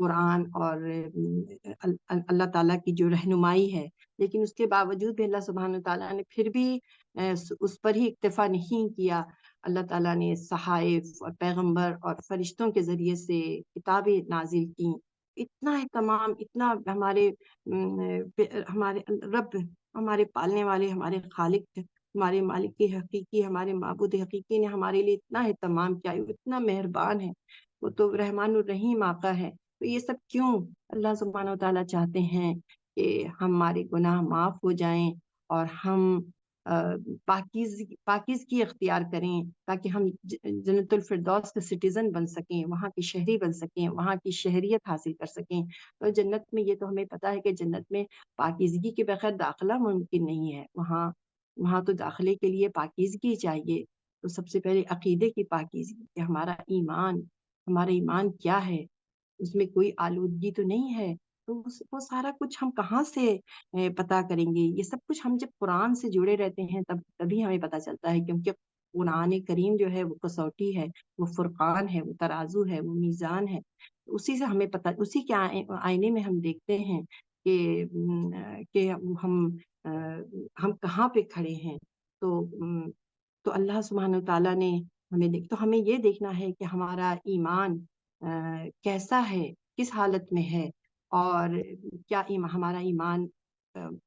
قرآن اور اللہ تعالیٰ کی جو رہنمائی ہے، لیکن اس کے باوجود بھی اللہ سبحانہ تعالیٰ نے پھر بھی اس پر ہی اکتفا نہیں کیا۔ اللہ تعالیٰ نے صحائف اور پیغمبر اور فرشتوں کے ذریعے سے کتابیں نازل کی۔ اتنا اہتمام، اتنا ہمارے رب، ہمارے پالنے والے، ہمارے خالق، ہمارے مالک حقیقی، ہمارے معبود حقیقی نے ہمارے لیے اتنا اہتمام کیا، وہ اتنا مہربان ہے، وہ تو رحمان الرحیم آقا ہے۔ تو یہ سب کیوں؟ اللہ سبحانہ و تعالیٰ چاہتے ہیں کہ ہمارے گناہ معاف ہو جائیں اور ہم پاکیزگی اختیار کریں، تاکہ ہم جنت الفردوس کے سٹیزن بن سکیں، وہاں کی شہری بن سکیں، وہاں کی شہریت حاصل کر سکیں۔ تو جنت میں یہ تو ہمیں پتہ ہے کہ جنت میں پاکیزگی کے بغیر داخلہ ممکن نہیں ہے۔ وہاں تو داخلے کے لیے پاکیزگی چاہیے۔ تو سب سے پہلے عقیدے کی پاکیزگی، کہ ہمارا ایمان کیا ہے، اس میں کوئی آلودگی تو نہیں ہے۔ تو وہ سارا کچھ ہم کہاں سے پتا کریں گے؟ یہ سب کچھ ہم جب قرآن سے جڑے رہتے ہیں تبھی ہمیں پتا چلتا ہے، کیونکہ قرآن کریم جو ہے وہ کسوٹی ہے، وہ فرقان ہے، وہ ترازو ہے، وہ میزان ہے۔ اسی سے ہمیں پتا، اسی کے آئینے میں ہم دیکھتے ہیں کہ ہم کہاں پہ کھڑے ہیں۔ تو اللہ سبحانہ تعالیٰ نے تو ہمیں یہ دیکھنا ہے کہ ہمارا ایمان کیسا ہے، کس حالت میں ہے، اور کیا ہمارا ایمان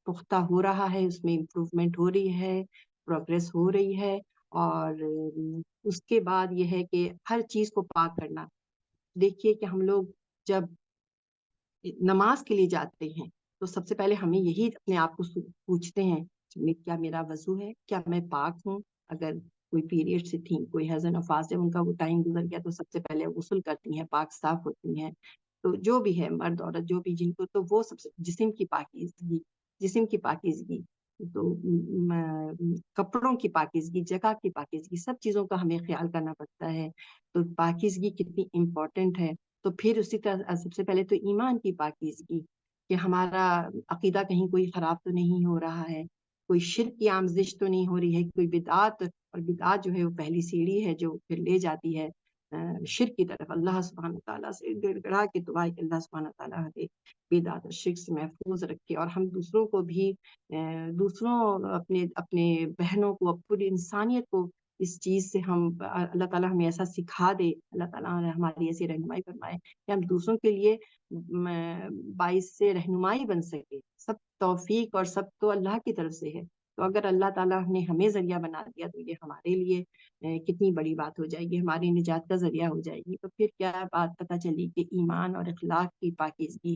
پختہ ہو رہا ہے، اس میں امپروومنٹ ہو رہی ہے، پروگریس ہو رہی ہے۔ اور اس کے بعد یہ ہے کہ ہر چیز کو پاک کرنا۔ دیکھیے کہ ہم لوگ جب نماز کے لیے جاتے ہیں تو سب سے پہلے ہمیں یہی اپنے آپ کو پوچھتے ہیں، کیا میرا وضو ہے، کیا میں پاک ہوں؟ اگر کوئی پیریڈ سے تھی، کوئی حیض و نفاس ہے، ان کا وہ ٹائم گزر گیا، تو سب سے پہلے غسل کرتی ہیں، پاک صاف ہوتی ہیں۔ تو جو بھی ہے، مرد عورت جو بھی، جن کو، تو وہ سب سے جسم کی پاکیزگی، تو کپڑوں کی پاکیزگی، جگہ کی پاکیزگی، سب چیزوں کا ہمیں خیال کرنا پڑتا ہے۔ تو پاکیزگی کتنی امپورٹنٹ ہے۔ تو پھر اسی طرح سب سے پہلے تو ایمان کی پاکیزگی، کہ ہمارا عقیدہ کہیں کوئی خراب تو نہیں ہو رہا ہے، کوئی شرک کی آمیزش تو نہیں ہو رہی ہے، کوئی بدعات، اور بدعات جو ہے وہ پہلی سیڑھی ہے جو پھر لے جاتی ہے شرک کی طرف۔ اللہ سبحانہ تعالیٰ سے گڑ گڑا کے دعا کہ اللہ سبحانہ تعالیٰ ہمیں بدعات اور شرک سے محفوظ رکھے، اور ہم دوسروں کو بھی، اپنے بہنوں کو، پوری انسانیت کو اس چیز سے اللہ تعالیٰ ہمیں ایسا سکھا دے، اللہ تعالیٰ ہماری ایسی رہنمائی فرمائے کہ ہم دوسروں کے لیے باعث سے رہنمائی بن سکے۔ سب توفیق اور سب تو اللہ کی طرف سے ہے۔ تو اگر اللہ تعالیٰ نے ہمیں ذریعہ بنا دیا تو یہ ہمارے لیے کتنی بڑی بات ہو جائے گی، ہماری نجات کا ذریعہ ہو جائے گی۔ تو پھر کیا بات پتہ چلی کہ ایمان اور اخلاق کی پاکیزگی،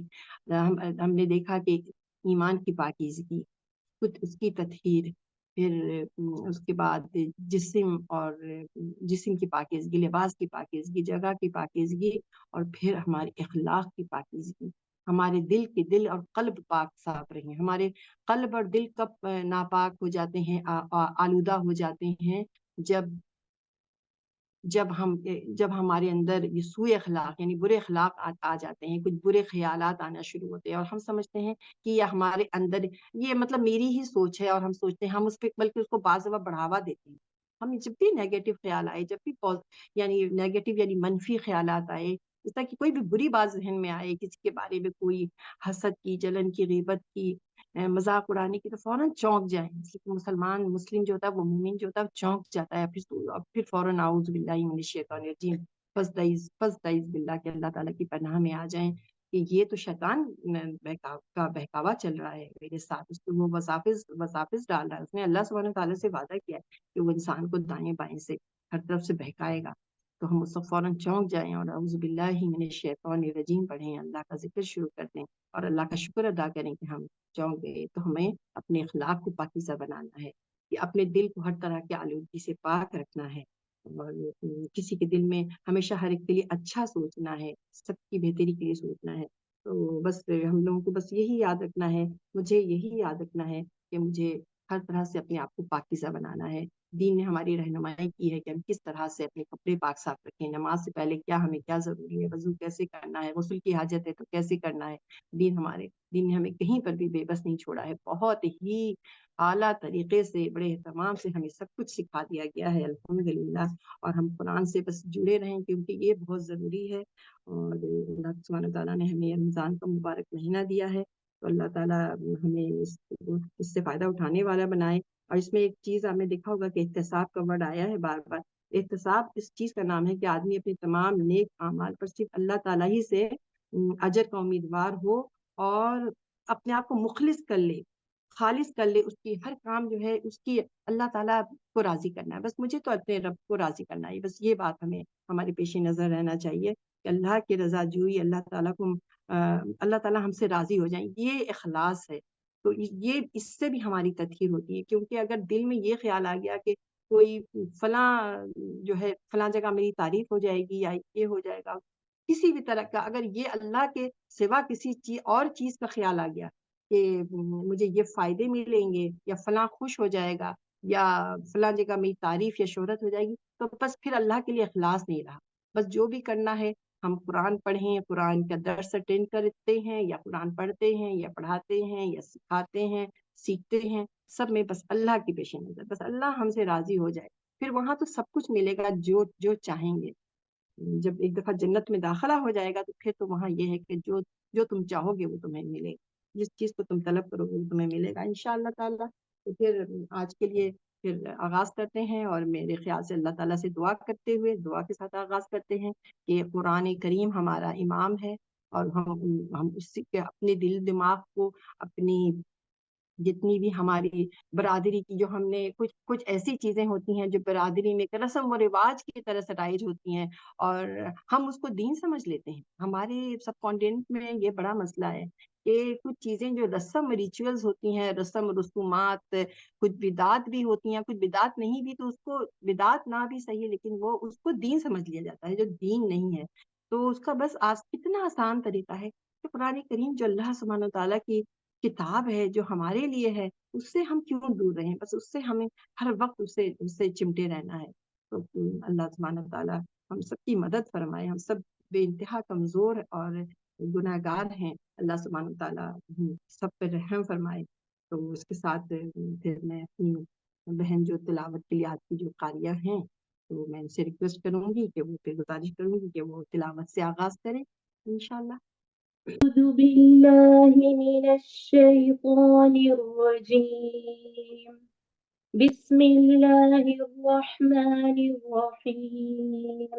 ہم نے دیکھا کہ ایمان کی پاکیزگی، خود اس کی تطہیر، پھر اس کے بعد جسم کی پاکیزگی، لباس کی پاکیزگی، جگہ کی پاکیزگی، اور پھر ہمارے اخلاق کی پاکیزگی، ہمارے دل اور قلب پاک صاف رہیں۔ ہمارے قلب اور دل کب ناپاک ہو جاتے ہیں، آلودہ ہو جاتے ہیں، جب ہمارے اندر یہ سوء اخلاق، یعنی برے اخلاق آ جاتے ہیں، کچھ برے خیالات آنا شروع ہوتے ہیں، اور ہم سمجھتے ہیں کہ یہ ہمارے اندر، یہ مطلب میری ہی سوچ ہے، اور ہم سوچتے ہیں، ہم اس پہ بلکہ اس کو بعض دفعہ بڑھاوا دیتے ہیں۔ ہم جب بھی نیگیٹو خیال آئے، جب بھی یعنی نیگیٹو یعنی منفی خیالات آئے، اس طرح کی کوئی بھی بری بات ذہن میں آئے، کسی کے بارے میں کوئی حسد کی، جلن کی، غیبت کی، مذاق اڑانے کی، تو فوراً چونک جائیں۔ مسلم جو ہوتا ہے، وہ مومن جو ہوتا ہے، وہ چونک جاتا ہے، پھر فوراً اعوذ باللہ من الشیطان الرجیم، فاستعیذ باللہ، کہ اللہ تعالیٰ کی پناہ میں آ جائیں کہ یہ تو شیطان کا بہکاوا چل رہا ہے میرے ساتھ، اس کو وہ وساوس ڈال رہا ہے، اس نے اللہ سبحانہ تعالیٰ سے وعدہ کیا ہے کہ وہ انسان کو دائیں بائیں سے ہر طرف سے بہکائے گا۔ تو ہم اس وقت فوراً چونک جائیں اور اعوذ باللہ من الشیطان الرجیم پڑھیں، اللہ کا ذکر شروع کر دیں، اور اللہ کا شکر ادا کریں کہ ہم چونک گئے۔ تو ہمیں اپنے اخلاق کو پاکیزہ بنانا ہے، کہ اپنے دل کو ہر طرح کی آلودگی سے پاک رکھنا ہے، اور کسی کے دل میں ہمیشہ ہر ایک کے لیے اچھا سوچنا ہے، سب کی بہتری کے لیے سوچنا ہے۔ تو بس ہم لوگوں کو بس یہی یاد رکھنا ہے، مجھے یہی یاد رکھنا ہے کہ مجھے ہر طرح سے اپنے آپ کو پاکیزہ بنانا ہے، دین نے ہماری رہنمائی کی ہے کہ ہم کس طرح سے اپنے کپڑے پاک صاف رکھیں، نماز سے پہلے کیا ضروری ہے، وضو کیسے کرنا ہے، غسل کی حاجت ہے تو کیسے کرنا ہے۔ دین نے ہمیں کہیں پر بھی بے بس نہیں چھوڑا ہے، بہت ہی اعلیٰ طریقے سے بڑے اہتمام سے ہمیں سب کچھ سکھا دیا گیا ہے الحمدللہ۔ اور ہم قرآن سے بس جڑے رہیں کیونکہ یہ بہت ضروری ہے۔ اور اللہ سبحانہ تعالیٰ نے ہمیں رمضان کا مبارک مہینہ دیا ہے، تو اللہ تعالیٰ ہمیں اس سے فائدہ اٹھانے والا بنائے۔ اور اس میں ایک چیز آپ نے دیکھا ہوگا کہ احتساب کا ورڈ آیا ہے بار بار۔ احتساب اس چیز کا نام ہے کہ آدمی اپنے تمام نیک اعمال پر صرف اللہ تعالیٰ ہی سے اجر کا امیدوار ہو، اور اپنے آپ کو مخلص کر لے، خالص کر لے، اس کی ہر کام جو ہے اس کی اللہ تعالیٰ کو راضی کرنا ہے، بس مجھے تو اپنے رب کو راضی کرنا ہے، بس یہ بات ہمیں ہمارے پیش نظر رہنا چاہیے کہ اللہ کی رضا جوئی، اللہ تعالیٰ ہم سے راضی ہو جائیں، یہ اخلاص ہے۔ تو یہ اس سے بھی ہماری تطہیر ہوتی ہے، کیونکہ اگر دل میں یہ خیال آ گیا کہ کوئی فلاں جو ہے فلاں جگہ میری تعریف ہو جائے گی یا یہ ہو جائے گا، کسی بھی طرح کا اگر یہ اللہ کے سوا کسی چیز کا خیال آ گیا کہ مجھے یہ فائدے ملیں گے یا فلاں خوش ہو جائے گا یا فلاں جگہ میری تعریف یا شہرت ہو جائے گی، تو بس پھر اللہ کے لیے اخلاص نہیں رہا۔ بس جو بھی کرنا ہے، ہم قرآن پڑھیں، قرآن کا درس اٹینڈ کرتے ہیں یا قرآن پڑھتے ہیں یا پڑھاتے ہیں یا سکھاتے ہیں، سیکھتے ہیں، سب میں بس اللہ کی پیش نظر، بس اللہ ہم سے راضی ہو جائے، پھر وہاں تو سب کچھ ملے گا جو جو چاہیں گے۔ جب ایک دفعہ جنت میں داخلہ ہو جائے گا تو پھر تو وہاں یہ ہے کہ جو جو تم چاہو گے وہ تمہیں ملے گا، جس چیز کو تم طلب کرو گے وہ تمہیں ملے گا انشاءاللہ تعالیٰ۔ تو پھر آج کے لیے پھر آغاز کرتے ہیں، اور میرے خیال سے اللہ تعالیٰ سے دعا کرتے ہوئے دعا کے ساتھ آغاز کرتے ہیں کہ قرآن کریم ہمارا امام ہے، اور ہم اس کے اپنے دل دماغ کو، اپنی جتنی بھی ہماری برادری کی جو ہم نے کچھ ایسی چیزیں ہوتی ہیں جو برادری میں ایک رسم و رواج کی طرح سے رائج ہوتی ہیں، اور ہم اس کو دین سمجھ لیتے ہیں۔ ہمارے سب کانٹینٹ میں یہ بڑا مسئلہ ہے کہ کچھ چیزیں جو رسم ریچولز ہوتی ہیں، رسم رسومات، کچھ بدعات بھی ہوتی ہیں، کچھ بدعات نہیں بھی، تو اس کو بدعات نہ بھی صحیح لیکن وہ اس کو دین سمجھ لیا جاتا ہے جو دین نہیں ہے۔ تو اس کا بس کتنا آسان طریقہ ہے کہ قرآن کریم جو اللہ سبحانہ تعالیٰ کی کتاب ہے، جو ہمارے لیے ہے، اس سے ہم کیوں دور رہیں، بس اس سے ہمیں ہر وقت اس سے چمٹے رہنا ہے۔ تو اللہ سبحانہ تعالیٰ ہم سب کی مدد فرمائے، ہم سب بے انتہا کمزور اور گناہ گار ہیں، اللہ سبحانہ تعالیٰ ہم سب پہ رحم فرمائے۔ تو اس کے ساتھ پھر میں اپنی بہن جو تلاوت کے لیے آج کی جو قاریہ ہیں، تو میں ان سے ریکویسٹ کروں گی کہ وہ پھر گزارش کروں گی کہ وہ تلاوت سے آغاز کریں انشاءاللہ۔ أعوذ بالله من الشيطان الرجيم. بسم الله الرحمن الرحيم.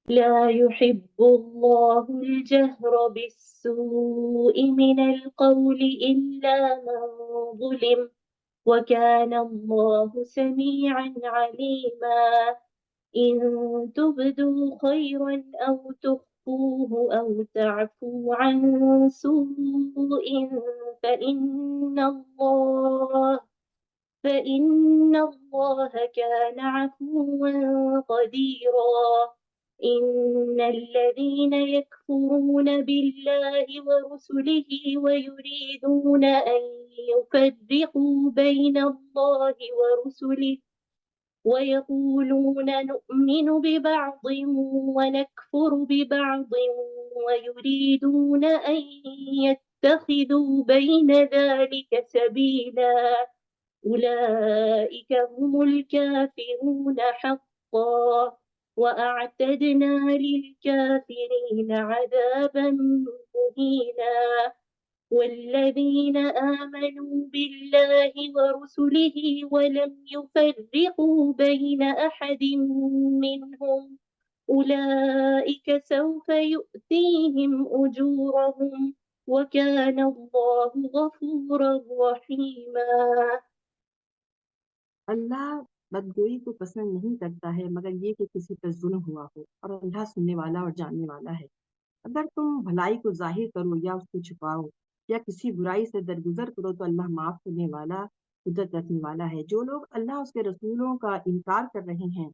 لا يحب الله الجهر بالسوء من القول إلا من ظلم، وكان الله سميعا عليما. إن تبدوا خيرا أو تخفوه أو تعفوا عن سوء فإن الله كان عفوا قديرا. إن الذين يكفرون بالله ورسله ويريدون أن يفرقوا بين الله ورسله ويقولون نؤمن ببعض ونكفر ببعض ويريدون أن يتخذوا بين ذلك سبيلا. أولئك هم الكافرون حقا، وأعتدنا للكافرين عذابا مهينا. والذين آمنوا بالله ورسله ولم يفرقوا بين أحد منهم أولئك سوف يؤتيهم أجورهم، وكان الله غفورا رحيما. اللہ بدگوئی کو پسند نہیں کرتا ہے مگر یہ کہ کسی پر ظلم ہوا ہو، اور اللہ سننے والا اور جاننے والا ہے۔ اگر تم بھلائی کو ظاہر کرو یا اس کو چھپاؤ یا کسی برائی سے درگزر کرو تو اللہ معاف کرنے والا، قدرت رکھنے والا ہے۔ جو لوگ اللہ اس کے رسولوں کا انکار کر رہے ہیں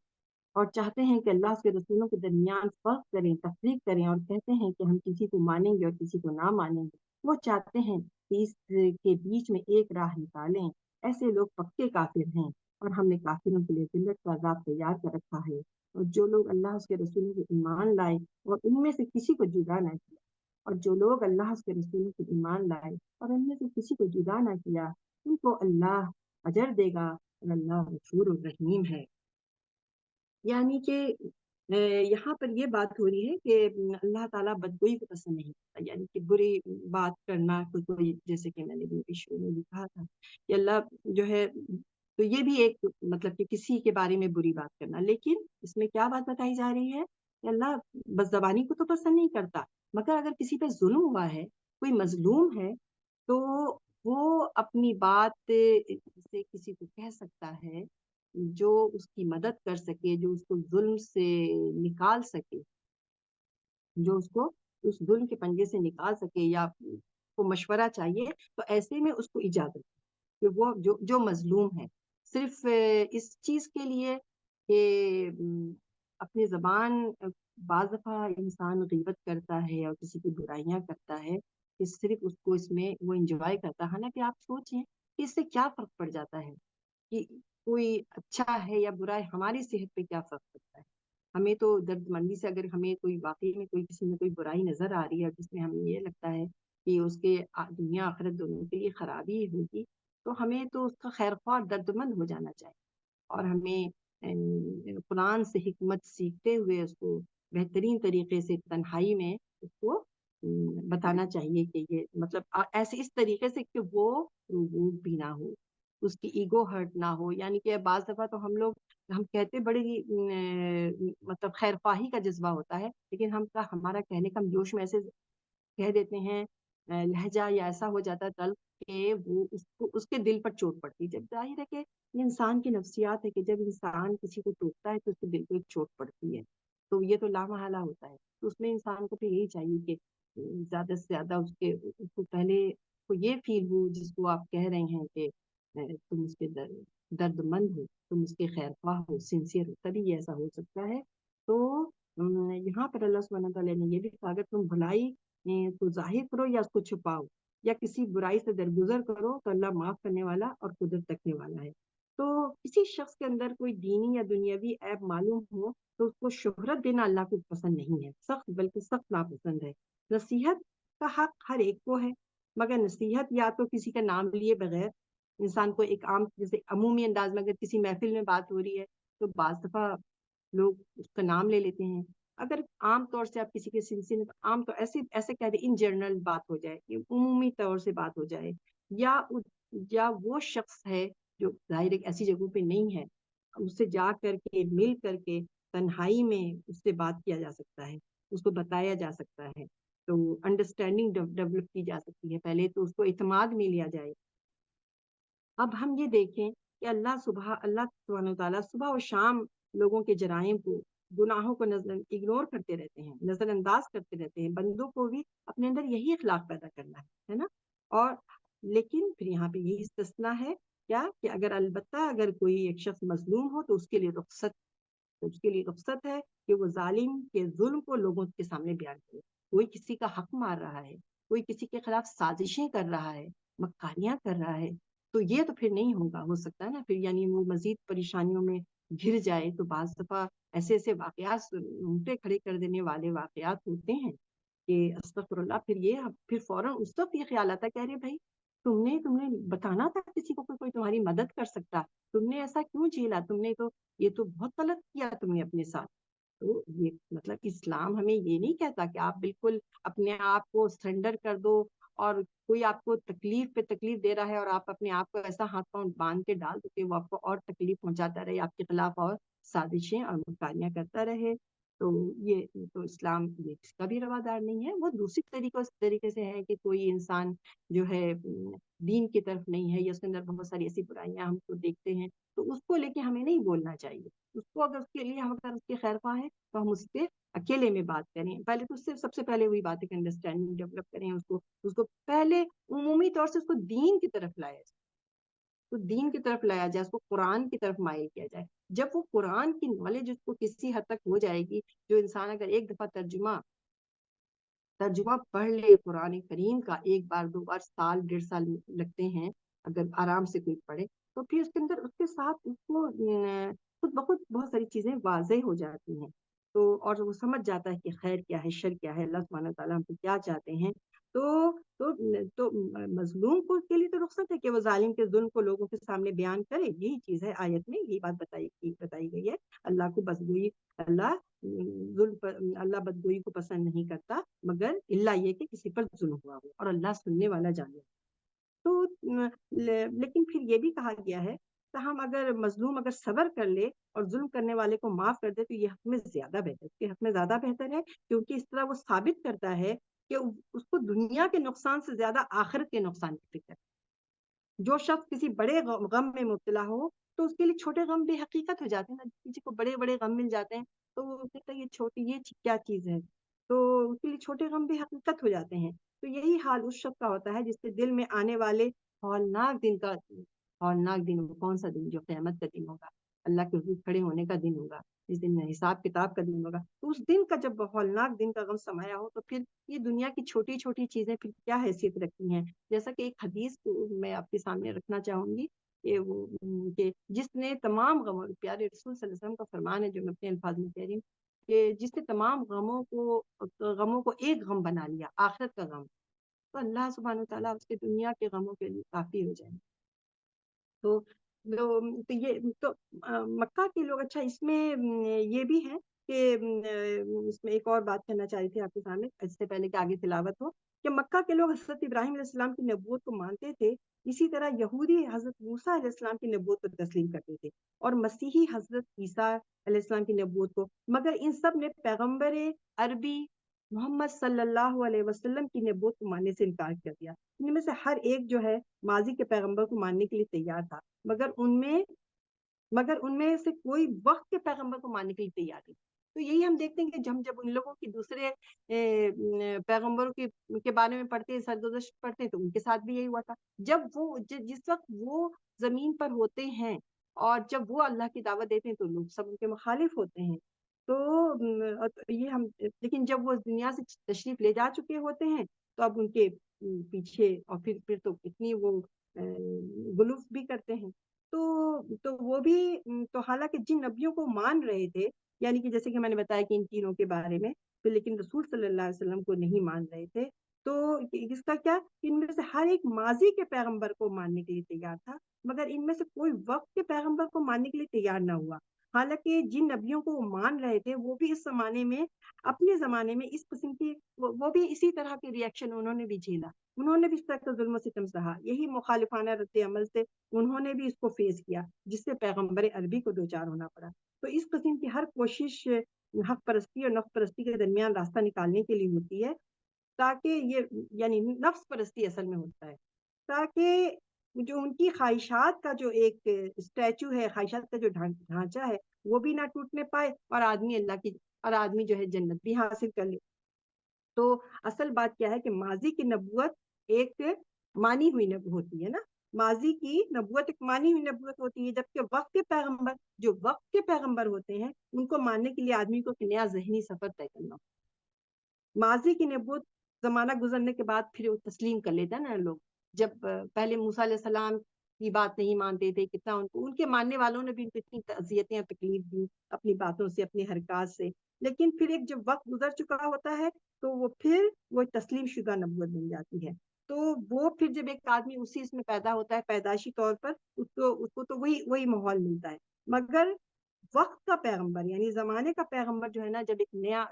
اور چاہتے ہیں کہ اللہ اس کے رسولوں کے درمیان فرق کریں، تفریق کریں، اور کہتے ہیں کہ ہم کسی کو مانیں گے اور کسی کو نہ مانیں گے، وہ چاہتے ہیں کہ اس کے بیچ میں ایک راہ نکالیں، ایسے لوگ پکے کافر ہیں۔ اور ہم نے کافروں کے لیے ذلت کا عذاب تیار کر رکھا ہے۔ اور جو لوگ اللہ اس کے رسولوں کو ایمان لائے اور ان میں سے کسی کو جدا نہ کیا، اور جو لوگ اللہ اس کے رسولوں کو ایمان لائے اور ان میں سے کسی کو جدا نہ کیا، ان کو اللہ اجر دے گا، اور اللہ غفور الرحیم ہے۔ یعنی کہ یہاں پر یہ بات ہو رہی ہے کہ اللہ تعالیٰ بدگوئی کو پسند نہیں کرتا، یعنی کہ بری بات کرنا کوئی، جیسے کہ میں نے بھی شروع میں بھی کہا تھا کہ اللہ جو ہے، تو یہ بھی ایک مطلب کہ کسی کے بارے میں بری بات کرنا، لیکن اس میں کیا بات بتائی جا رہی ہے کہ اللہ بد زبانی کو تو پسند نہیں کرتا، مگر اگر کسی پہ ظلم ہوا ہے، کوئی مظلوم ہے، تو وہ اپنی بات سے کسی کو کہہ سکتا ہے جو اس کی مدد کر سکے، جو اس کو ظلم سے نکال سکے، جو اس کو اس ظلم کے پنجے سے نکال سکے، یا کو مشورہ چاہیے، تو ایسے میں اس کو اجازت کہ وہ جو مظلوم ہے، صرف اس چیز کے لیے کہ اپنی زبان، بعض دفعہ انسان غیبت کرتا ہے اور کسی کی برائیاں کرتا ہے، کہ صرف اس کو اس میں وہ انجوائے کرتا ہے، حالانکہ آپ سوچیں کہ اس سے کیا فرق پڑ جاتا ہے کہ کوئی اچھا ہے یا برا ہے، ہماری صحت پہ کیا فرق پڑتا ہے؟ ہمیں تو درد مندی سے، اگر ہمیں کوئی واقعی میں کوئی کسی میں کوئی برائی نظر آ رہی ہے جس میں ہمیں یہ لگتا ہے کہ اس کے دنیا آخرت دونوں کے لیے خرابی ہوگی، تو ہمیں تو اس کا خیر خواہ درد مند ہو جانا چاہیے، اور ہمیں قرآن سے حکمت سیکھتے ہوئے اس کو بہترین طریقے سے تنہائی میں اس کو بتانا چاہیے کہ یہ مطلب ایسے اس طریقے سے کہ وہ روب بھی نہ ہو، اس کی ایگو ہرٹ نہ ہو۔ یعنی کہ بعض دفعہ تو ہم کہتے بڑے ہی مطلب خیر خواہی کا جذبہ ہوتا ہے، لیکن ہمارا کہنے کا جوش میں ایسے کہہ دیتے ہیں لہجہ یا ایسا ہو جاتا ہے تلخ کہ وہ اس کے دل پر چوٹ پڑتی ہے۔ جب ظاہر ہے کہ یہ انسان کی نفسیات ہے کہ جب انسان کسی کو ٹوکتا ہے تو اس کے دل کو ایک چوٹ پڑتی ہے، تو یہ تو لامحالہ ہوتا ہے۔ تو اس میں انسان کو پھر یہی چاہیے کہ زیادہ سے زیادہ اس کو پہلے کو یہ فیل ہو جس کو آپ کہہ رہے ہیں کہ تم اس کے درد مند ہو، تم اس کے خیر خواہ ہو، سنسیئر ہو، تبھی یہ ایسا ہو سکتا ہے۔ تو یہاں پر اللہ سبحانہ تعالیٰ نے یہ بھی کہا اگر تم بھلائی کو ظاہر کرو یا اس کو چھپاؤ یا کسی برائی سے درگزر کرو تو اللہ معاف کرنے والا اور قدرت رکھنے والا ہے۔ تو کسی شخص کے اندر کوئی دینی یا دنیاوی عیب معلوم ہو تو اس کو شہرت دینا اللہ کو پسند نہیں ہے، سخت بلکہ سخت ناپسند ہے۔ نصیحت کا حق ہر ایک کو ہے، مگر نصیحت یا تو کسی کا نام لیے بغیر، انسان کو ایک عام جیسے عمومی انداز میں اگر کسی محفل میں بات ہو رہی ہے تو بعض دفعہ لوگ اس کا نام لے لیتے ہیں، اگر عام طور سے آپ کسی کے سلسلے میں عام طور ایسے کہہ دیں ان جنرل بات ہو جائے، عمومی طور سے بات ہو جائے، یا وہ شخص ہے جو ظاہر ایک ایسی جگہوں پہ نہیں ہے، اس سے جا کر کے مل کر کے تنہائی میں اس سے بات کیا جا سکتا ہے، اس کو بتایا جا سکتا ہے، تو انڈرسٹینڈنگ ڈیولپ کی جا سکتی ہے، پہلے تو اس کو اعتماد میں لیا جائے۔ اب ہم یہ دیکھیں کہ اللہ سبحانہ تعالیٰ صبح و شام لوگوں کے جرائم کو، گناہوں کو اگنور کرتے رہتے ہیں، نظر انداز کرتے رہتے ہیں۔ بندوں کو بھی اپنے اندر یہی اخلاق پیدا کرنا ہے نا، اور لیکن پھر یہاں پہ یہی استثنا ہے کیا کہ البتہ اگر کوئی ایک شخص مظلوم ہو تو اس کے لیے رخصت ہے کہ وہ ظالم کے ظلم کو لوگوں کے سامنے بیان کرے۔ کوئی کسی کا حق مار رہا ہے، کوئی کسی کے خلاف سازشیں کر رہا ہے، مکاریاں کر رہا ہے، تو یہ تو پھر نہیں ہو سکتا ہے نا، پھر یعنی وہ مزید پریشانیوں میں گھر جائے۔ تو بعض دفعہ ایسے واقعات، اونٹے کھڑے کر دینے والے واقعات ہوتے ہیں کہ استغفر اللہ، پھر فوراً اس وقت یہ خیال آتا ہے کہ ارے بھائی تم نے بتانا تھا کسی کو کوئی تمہاری مدد کر سکتا، تم نے ایسا کیوں جھیلا، یہ تو بہت غلط کیا تم نے اپنے ساتھ۔ تو یہ مطلب اسلام ہمیں یہ نہیں کہتا کہ آپ بالکل اپنے آپ کو سرنڈر کر دو، اور کوئی آپ کو تکلیف پہ تکلیف دے رہا ہے اور آپ اپنے آپ کو ایسا ہاتھ پاؤں باندھ کے ڈال دو کہ وہ آپ کو اور تکلیف پہنچاتا رہے، آپ کے خلاف اور سازشیں اور مکاریاں کرتا رہے، تو یہ تو اسلام یہ اس کا بھی روادار نہیں ہے۔ وہ دوسری طریقے سے ہے کہ کوئی انسان جو ہے دین کی طرف نہیں ہے، یا اس کے اندر بہت ساری ایسی برائیاں ہم کو دیکھتے ہیں، تو اس کو لے کے ہمیں نہیں بولنا چاہیے۔ اس کو اگر اس کے لیے اگر اس کی خیر خواہ ہے تو ہم اس سے اکیلے میں بات کریں، پہلے تو سب سے پہلے وہی بات ہے کہ انڈرسٹینڈنگ ڈیولپ کریں، اس کو پہلے عمومی طور سے اس کو دین کی طرف لایا جائے، اس کو قرآن کی طرف مائل کیا جائے۔ جب وہ قرآن کی نالج اس کو کسی حد تک ہو جائے گی، جو انسان اگر ایک دفعہ ترجمہ پڑھ لے قرآن کریم کا، ایک بار 2 بار، سال 1.5 سال لگتے ہیں اگر آرام سے کوئی پڑھے، تو پھر اس کے اندر اس کے ساتھ اس کو خود بخود بہت ساری چیزیں واضح ہو جاتی ہیں، تو اور وہ سمجھ جاتا ہے کہ خیر کیا ہے، شر کیا ہے، اللہ سبحانہ تعالیٰ ہم سے کیا چاہتے ہیں۔ تو تو مظلوم کو کے لیے تو رخصت ہے کہ وہ ظالم کے ظلم کو لوگوں کے سامنے بیان کرے، یہی چیز ہے آیت میں، یہی بات بتائی گئی ہے۔ اللہ کو بدگوئی اللہ ظلم پر اللہ بدگوئی کو پسند نہیں کرتا، مگر اللہ یہ کہ کسی پر ظلم ہوا ہو، اور اللہ سننے والا جانے۔ تو لیکن پھر یہ بھی کہا گیا ہے تاہم اگر مظلوم اگر صبر کر لے اور ظلم کرنے والے کو معاف کر دے تو یہ حق میں زیادہ بہتر، اس کے حق میں زیادہ بہتر ہے، کیونکہ اس طرح وہ ثابت کرتا ہے کہ اس کو دنیا کے نقصان سے زیادہ آخرت کے نقصان کی فکر ہے۔ جو شخص کسی بڑے غم میں مبتلا ہو تو اس کے لیے چھوٹے غم بے حقیقت ہو جاتے ہیں نا، کسی کو بڑے بڑے غم مل جاتے ہیں تو وہ کہتا ہے یہ چھوٹی یہ کیا چیز ہے، تو اس کے لیے چھوٹے غم بے حقیقت ہو جاتے ہیں۔ تو یہی حال اس شخص کا ہوتا ہے جس کے دل میں آنے والے ہولناک دن، وہ کون سا دن؟ جو قیامت کا دن ہوگا، اللہ کے حضور کھڑے ہونے کا دن ہوگا، جس دن حساب کتاب کا دن ہوگا، تو اس دن کا جب ہولناک دن کا غم سمایا ہو تو پھر یہ دنیا کی چھوٹی چھوٹی چیزیں پھر کیا حیثیت رکھتی ہیں۔ جیسا کہ ایک حدیث میں آپ کے سامنے رکھنا چاہوں گی کہ جس نے تمام غموں، پیارے رسول صلی اللہ علیہ وسلم کا فرمان ہے جو میں اپنے الفاظ میں کہہ رہی ہوں، کہ جس نے تمام غموں کو ایک غم بنا لیا، آخرت کا غم، تو اللہ سبحانہ تعالیٰ اس کے دنیا کے غموں کے لیے کافی ہو جائیں۔ تو تو مکہ کے لوگ، اچھا اس میں یہ بھی ہے کہ اس میں ایک اور بات کرنا چاہ رہی تھی آپ کے سامنے اس سے پہلے کہ آگے تلاوت ہو، کہ مکہ کے لوگ حضرت ابراہیم علیہ السلام کی نبوت کو مانتے تھے، اسی طرح یہودی حضرت موسیٰ علیہ السلام کی نبوت کو تسلیم کرتے تھے، اور مسیحی حضرت عیسیٰ علیہ السلام کی نبوت کو، مگر ان سب نے پیغمبر عربی محمد صلی اللہ علیہ وسلم کی نبوت کو ماننے سے انکار کر دیا۔ ان میں سے ہر ایک جو ہے ماضی کے پیغمبر کو ماننے کے لیے تیار تھا، مگر ان میں سے کوئی وقت کے پیغمبر کو ماننے کے لیے تیار نہیں۔ تو یہی ہم دیکھتے ہیں کہ جب ان لوگوں کی دوسرے پیغمبروں کے بارے میں پڑھتے ہیں، سرگزشت پڑھتے ہیں، تو ان کے ساتھ بھی یہی ہوا تھا۔ جس وقت وہ زمین پر ہوتے ہیں اور جب وہ اللہ کی دعوت دیتے ہیں تو لوگ سب ان کے مخالف ہوتے ہیں۔ تو یہ لیکن جب وہ دنیا سے تشریف لے جا چکے ہوتے ہیں تو اب ان کے پیچھے اور پھر تو کتنی وہ گلوف بھی کرتے ہیں۔ تو وہ بھی تو حالانکہ جن نبیوں کو مان رہے تھے، یعنی کہ جیسے کہ میں نے بتایا کہ ان تینوں کے بارے میں، تو لیکن رسول صلی اللہ علیہ وسلم کو نہیں مان رہے تھے، تو اس کا کیا، ان میں سے ہر ایک ماضی کے پیغمبر کو ماننے کے لیے تیار تھا، مگر ان میں سے کوئی وقت کے پیغمبر کو ماننے کے لیے تیار نہ ہوا۔ حالانکہ جن نبیوں کو وہ مان رہے تھے وہ بھی اپنے زمانے میں اس قسم کی وہ بھی اسی طرح کے ریئیکشن انہوں نے بھی جھیلا، انہوں نے بھی اس طرح کا ظلم و ستم سہا، یہی مخالفانہ رد عمل سے انہوں نے بھی اس کو فیس کیا، جس سے پیغمبر عربی کو دوچار ہونا پڑا۔ تو اس قسم کی ہر کوشش حق پرستی اور نفس پرستی کے درمیان راستہ نکالنے کے لیے ہوتی ہے، تاکہ یہ یعنی نفس پرستی اصل میں ہوتا ہے، تاکہ جو ان کی خواہشات کا جو ایک اسٹیچو ہے، خواہشات کا جو ڈھانچہ ہے وہ بھی نہ ٹوٹنے پائے، اور آدمی جو ہے جنت بھی حاصل کر لے۔ تو اصل بات کیا ہے کہ ماضی کی نبوت ایک مانی ہوئی نبوت ہوتی ہے نا، ماضی کی نبوت ایک مانی ہوئی نبوت ہوتی ہے، جبکہ وقت کے پیغمبر ہوتے ہیں ان کو ماننے کے لیے آدمی کو ایک نیا ذہنی سفر طے کرنا ہوتا ہے۔ ماضی کی نبوت زمانہ گزرنے کے بعد پھر وہ تسلیم کر لیتا ہے نا لوگ، جب پہلے موسیٰ علیہ السلام کی بات نہیں مانتے تھے، کتنا ان کے ماننے والوں نے بھی ان کو اتنی اذیتیں اور تکلیف دی اپنی باتوں سے، اپنی حرکات سے، لیکن پھر ایک جب وقت گزر چکا ہوتا ہے تو وہ تسلیم شدہ نبوت بن جاتی ہے۔ تو وہ پھر جب ایک آدمی اسی اس میں پیدا ہوتا ہے پیدائشی طور پر، اس کو تو وہی ماحول ملتا ہے، مگر وقت کا پیغمبر یعنی زمانے کا پیغمبر جو ہے نا، جب ایک نیا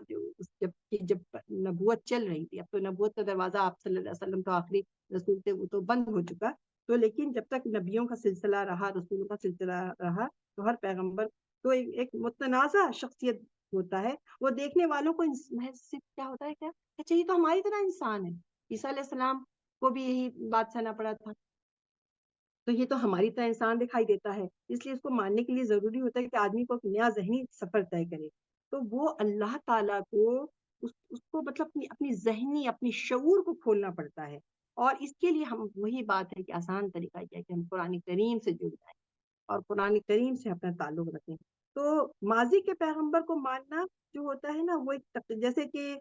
جب نبوت چل رہی تھی، اب تو نبوت کا دروازہ آپ صلی اللہ علیہ وسلم تو آخری رسول تھے وہ تو بند ہو چکا، تو لیکن جب تک نبیوں کا سلسلہ رہا، رسولوں کا سلسلہ رہا، تو ہر پیغمبر تو ایک متنازع شخصیت ہوتا ہے، وہ دیکھنے والوں کو کیا ہوتا ہے، کیا اچھا یہ تو ہماری طرح انسان ہے، عیسیٰ علیہ السلام کو بھی یہی بات سہنا پڑا تھا، تو یہ تو ہماری طرح انسان دکھائی دیتا ہے، اس لیے اس کو ماننے کے لیے ضروری ہوتا ہے کہ آدمی کو ایک نیا ذہنی سفر طے کرے۔ تو وہ اللہ تعالیٰ کو اس کو مطلب اپنی ذہنی اپنی شعور کو کھولنا پڑتا ہے، اور اس کے لیے ہم وہی بات ہے کہ آسان طریقہ کیا ہے کہ ہم قرآن کریم سے جڑ جائیں اور قرآن کریم سے اپنا تعلق رکھیں۔ تو ماضی کے پیغمبر کو ماننا جو ہوتا ہے نا، وہ ایک جیسے کہ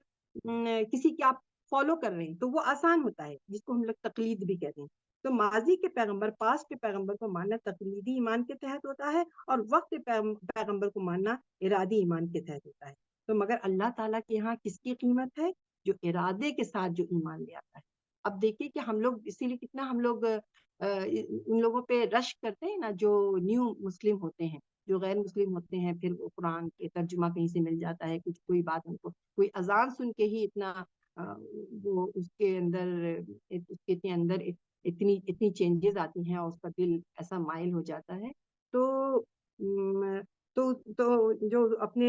کسی کی آپ فالو کر رہے ہیں تو وہ آسان ہوتا ہے، جس کو ہم لوگ تقلید بھی کہتے ہیں۔ تو ماضی کے پیغمبر، پاس کے پیغمبر کو ماننا تقلیدی ایمان کے تحت ہوتا ہے، اور وقت پیغمبر کو ماننا ارادی ایمان کے تحت ہوتا ہے۔ تو مگر اللہ تعالیٰ کے یہاں کس کی قیمت ہے؟ جو ارادے کے ساتھ جو ایمان لے آتا ہے۔ اب دیکھیے کہ ہم لوگ اسی لیے کتنا ہم لوگ ان لوگوں پہ رش کرتے ہیں نا، جو نیو مسلم ہوتے ہیں، جو غیر مسلم ہوتے ہیں، پھر وہ قرآن کے ترجمہ کہیں سے مل جاتا ہے، کچھ کوئی بات ان کو، کوئی اذان سن کے ہی اتنا وہ اس کے اندر اتنی چینجز آتی ہیں، اور اس کا دل ایسا مائل ہو جاتا ہے۔ تو تو جو اپنے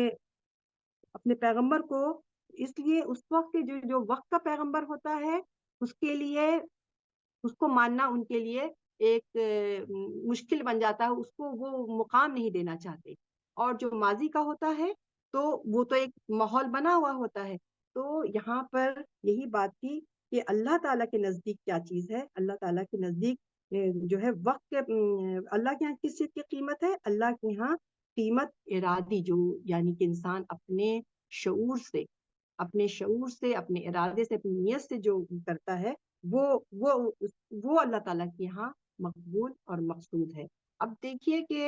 پیغمبر کو، اس لیے اس وقت جو وقت کا پیغمبر ہوتا ہے، اس کے لیے اس کو ماننا ان کے لیے ایک مشکل بن جاتا ہے، اس کو وہ مقام نہیں دینا چاہتے۔ اور جو ماضی کا ہوتا ہے تو وہ تو ایک ماحول بنا ہوا ہوتا ہے۔ تو یہاں پر یہی بات تھی کہ اللہ تعالیٰ کے نزدیک کیا چیز ہے۔ اللہ تعالیٰ کے نزدیک جو ہے وقت کے، اللہ کے یہاں کس چیز کی قیمت ہے؟ اللہ کے یہاں قیمت ارادی، جو یعنی کہ انسان اپنے شعور سے، اپنے ارادے سے، اپنی نیت سے جو کرتا ہے، وہ اللہ تعالیٰ کے یہاں مقبول اور مقصود ہے۔ اب دیکھیے کہ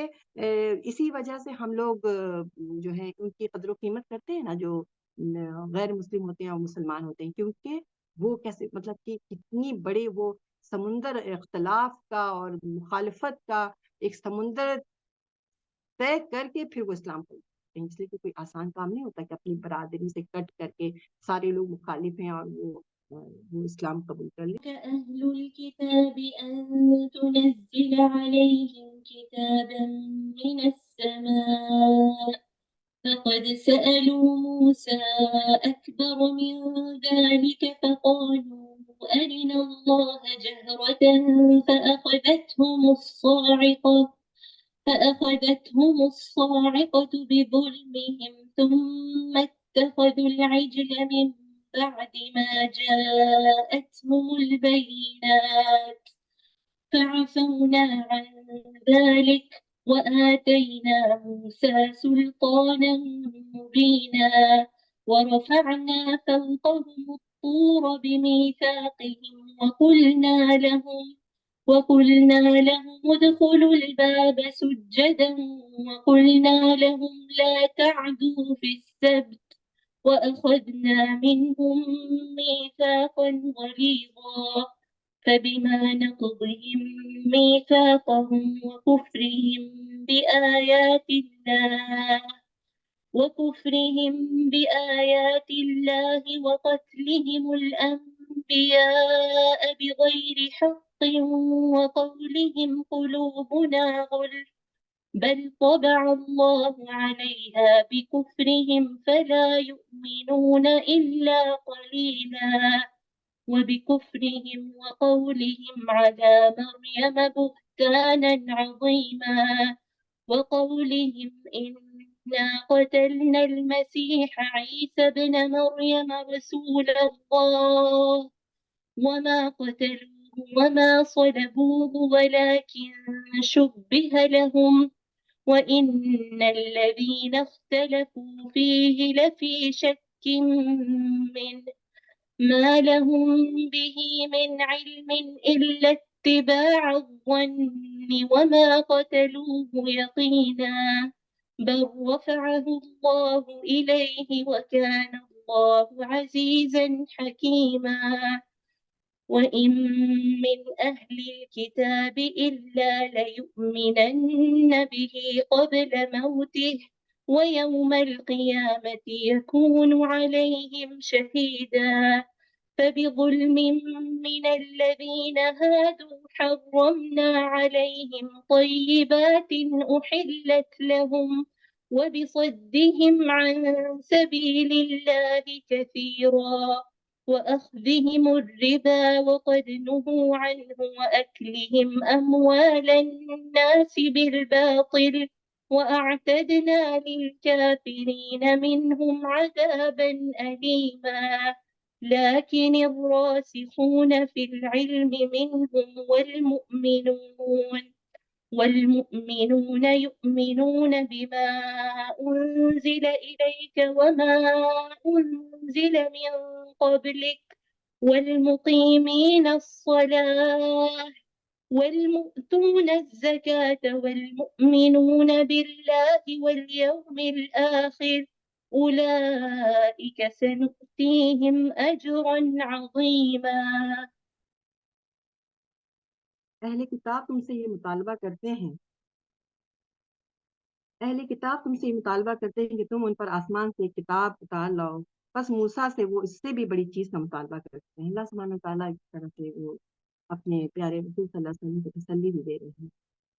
اسی وجہ سے ہم لوگ جو ہے ان کی قدر و قیمت کرتے ہیں نا، جو غیر مسلم ہوتے ہیں اور مسلمان ہوتے ہیں، کیونکہ وہ کیسے، مطلب کہ کتنی بڑے وہ سمندر اختلاف کا اور مخالفت کا ایک سمندر طے کر کے پھر وہ اسلام کو، اس لیے کہ کوئی آسان کام نہیں ہوتا کہ اپنی برادری سے کٹ کر کے سارے لوگ مخالف ہیں اور وہ اسلام قبول کر لیں۔ أهل الكتاب أن تنزل عليهم كتابا من السماء فقد سألوا موسى أكبر من ذلك فقالوا أرنا الله جهرة فأخذتهم الصاعقة بظلمهم ثم اتخذوا العجل من بعد ما جاءتهم البينات فعفونا عن ذلك وآتينا موسى سلطانا مبينا ورفعنا فوقهم الطور بميثاقهم وقلنا لهم ادخلوا الباب سجدا وقلنا لهم لا تعدوا في السبت وأخذنا منهم ميثاقا غليظا فبما نقضهم ميثاقهم وكفرهم بآيات الله وقتلهم الأنبياء بغير حق وقولهم قلوبنا غلف بل طبع الله عليها بكفرهم فلا يؤمنون إلا قليلا وبكفرهم وقولهم على مريم بهتانا عظيما وقولهم إنا قتلنا المسيح عيسى ابن مريم رسول الله وما قتلوه وما صلبوه ولكن شبه لهم وإن الذين اختلفوا فيه لفي شك منه ما لهم به من علم إلا اتباع الظن وما قتلوه يقينا بل رفعه الله إليه وكان الله عزيزا حكيما وإن من أهل الكتاب إلا ليؤمنن به قبل موته ويوم القيامة يكون عليهم شهيدا فبظلم من الذين هادوا حرمنا عليهم طيبات أحلت لهم وبصدهم عن سبيل الله كثيرا وأخذهم الربا وقد نهوا عنه وأكلهم أموال الناس بالباطل وأعتدنا للكافرين منهم عذابا أليما لكن الراسخون في العلم منهم والمؤمنون يؤمنون بما أنزل إليك وما أنزل من قبلك والمقيمين الصلاة والمؤتون الزكاة والمؤمنون بالله واليوم الآخر أولئك سنؤتيهم أجرا عظيما۔ اہل کتاب تم سے یہ مطالبہ کرتے ہیں اہل کتاب تم سے یہ مطالبہ کرتے ہیں کہ تم ان پر آسمان سے کتاب اتار لاؤ، بس موسیٰ سے وہ اس سے بھی بڑی چیز کا مطالبہ کرتے ہیں۔ اللہ سبحانہ وتعالیٰ اس طرح سے وہ اپنے پیارے رسول صلی اللہ علیہ وسلم کو تسلی بھی دے رہے ہیں۔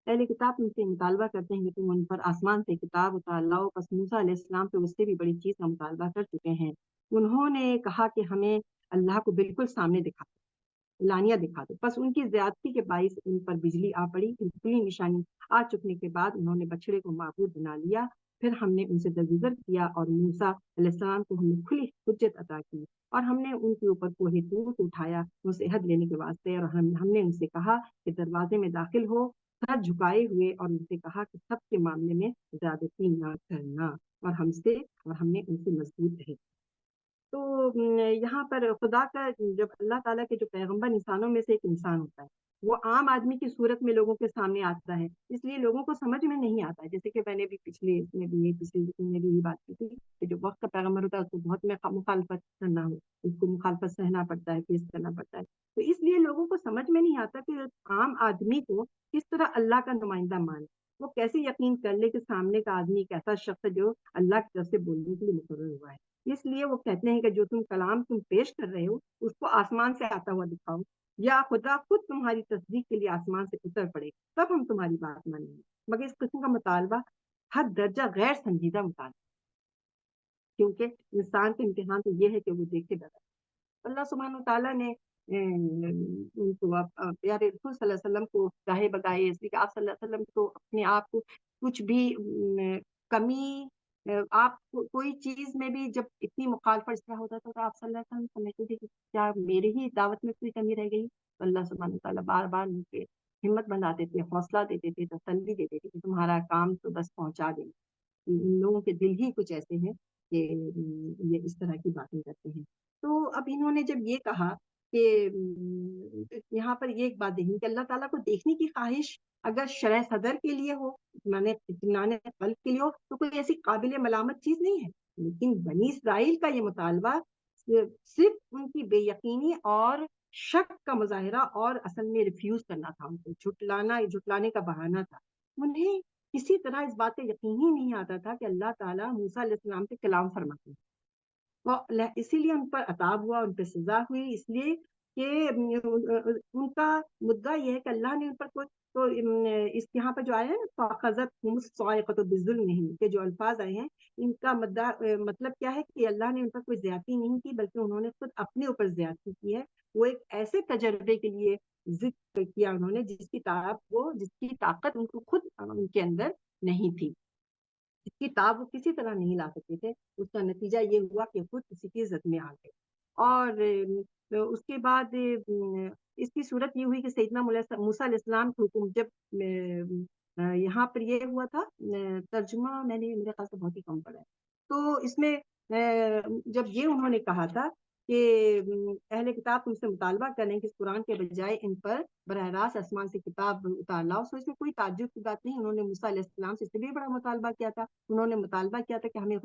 اہل کتاب تم سے مطالبہ کرتے ہیں کہ تم ان پر آسمان سے کتاب اتار لاؤ، بس موسیٰ علیہ السلام تو اس سے بھی بڑی چیز کا مطالبہ کر چکے ہیں۔ انہوں نے کہا کہ ہمیں اللہ کو بالکل سامنے دکھا لانیہ دکھا دو، بس ان کی زیادتی کے باعث ان پر بجلی آ پڑی۔ کھلی نشانی آ چکنے کے بعد انہوں نے بچڑے کو معبود بنا لیا، پھر ہم نے ان سے درگزر کیا اور موسیٰ علیہ السلام کو ہم نے کھلی حجت عطا کی، اور ہم نے ان کے اوپر کوہ طور کو اٹھایا ان سے عہد لینے کے واسطے، اور ہم نے ان سے کہا کہ دروازے میں داخل ہو سر جھکائے ہوئے، اور ان سے کہا کہ سب کے معاملے میں زیادتی نہ کرنا، اور ہم نے ان سے مضبوط رہے۔ تو یہاں پر خدا کا جب اللہ تعالیٰ کے جو پیغمبر انسانوں میں سے ایک انسان ہوتا ہے، وہ عام آدمی کی صورت میں لوگوں کے سامنے آتا ہے، اس لیے لوگوں کو سمجھ میں نہیں آتا ہے۔ جیسے کہ میں نے بھی پچھلے یہ بات کی تھی کہ جو وقت کا پیغمبر ہوتا ہے اس کو بہت مخالفت کرنا ہو، اس کو مخالفت سہنا پڑتا ہے، فیس کرنا پڑتا ہے، تو اس لیے لوگوں کو سمجھ میں نہیں آتا کہ عام آدمی کو کس طرح اللہ کا نمائندہ مانے، وہ کیسے یقین کر لے کہ سامنے کا آدمی ایک ایسا شخص ہے جو اللہ کی طرف سے بولنے کے لیے مقرر ہوا ہے۔ اس لیے وہ کہتے ہیں کہ جو کلام تم پیش کر رہے ہو اس کو آسمان سے آتا ہوا دکھاؤ، یا خدا خود تمہاری تصدیق کے لیے آسمان سے اتر پڑے، تب ہم تمہاری بات مانیں گے۔ مگر اس قسم کا مطالبہ حد درجہ غیر سنجیدہ مطالبہ، کیونکہ انسان کا امتحان تو یہ ہے کہ وہ دیکھے ڈرے۔ اللہ سبحانہ تعالیٰ نے ان کو پیارے رسول صلی اللہ علیہ وسلم کو چاہے بتائے، اس لیے کہ آپ صلی اللہ علیہ وسلم تو اپنے آپ کو کچھ بھی کمی، آپ کوئی چیز میں بھی جب اتنی مخالفت اس طرح ہوتا تھا تو آپ صلی اللہ علیہ وسلم سمجھتے تھے کہ کیا میرے ہی دعوت میں کوئی کمی رہ گئی، تو اللہ سبحانہ تعالیٰ بار بار ان کے ہمت بناتے تھے، حوصلہ دیتے تھے، تسلی دیتے تھے کہ تمہارا کام تو بس پہنچا دیں۔ ان لوگوں کے دل ہی کچھ ایسے ہیں کہ یہ اس طرح کی باتیں کرتے ہیں۔ تو اب انہوں نے جب یہ کہا کہ یہاں پر یہ ایک بات دیکھنی کہ اللہ تعالیٰ کو دیکھنے کی خواہش اگر شرح صدر کے لیے ہو، مانے اطمینان قلب کے لیے ہو، تو کوئی ایسی قابل ملامت چیز نہیں ہے، لیکن بنی اسرائیل کا یہ مطالبہ صرف ان کی بے یقینی اور شک کا مظاہرہ اور اصل میں ریفیوز کرنا تھا، ان کو جھٹلانے کا بہانہ تھا۔ انہیں کسی طرح اس بات کا یقین ہی نہیں آتا تھا کہ اللہ تعالیٰ موسیٰ علیہ السلام سے کلام فرماتے ہیں، اسی لیے ان پر عذاب ہوا، ان پہ سزا ہوئی، اس لیے کہ ان کا مدعا یہ ہے کہ اللہ نے ان پر کوئی تو اس یہاں پر جو آیا ہے نا فَأَخَذَتْهُمُ الصَّاعِقَةُ بِالظُّلْمِهِمْ کے جو الفاظ آئے ہیں، ان کا مطلب کیا ہے کہ اللہ نے ان پر کوئی زیادتی نہیں کی، بلکہ انہوں نے خود اپنے اوپر زیادتی کی ہے۔ وہ ایک ایسے تجربے کے لیے ضد کیا انہوں نے جس کی طاقت ان کو خود ان کے اندر نہیں تھی، اس کی تاب وہ کسی طرح نہیں لا سکتے تھے۔ اس کا نتیجہ یہ ہوا کہ خود کسی کی زد میں آ گئے، اور اس کے بعد اس کی صورت یہ ہوئی کہ سیدنا موسیٰ علیہ السلام کے حکم جب یہاں پر یہ ہوا تھا، ترجمہ میں نے میرے خیال سے بہت ہی کم پڑا ہے، تو اس میں جب یہ انہوں نے کہا تھا کہ اہل کتاب تم سے مطالبہ کریں کہ اس قرآن کے بجائے ان پر براہ راست آسمان سے کتاب اتار لاؤ، سو اس میں کوئی تعجب کی بات نہیں۔ انہوں نے موسیٰ علیہ السلام سے بھی بڑا مطالبہ کیا تھا، انہوں نے مطالبہ کیا تھا کہ ہمیں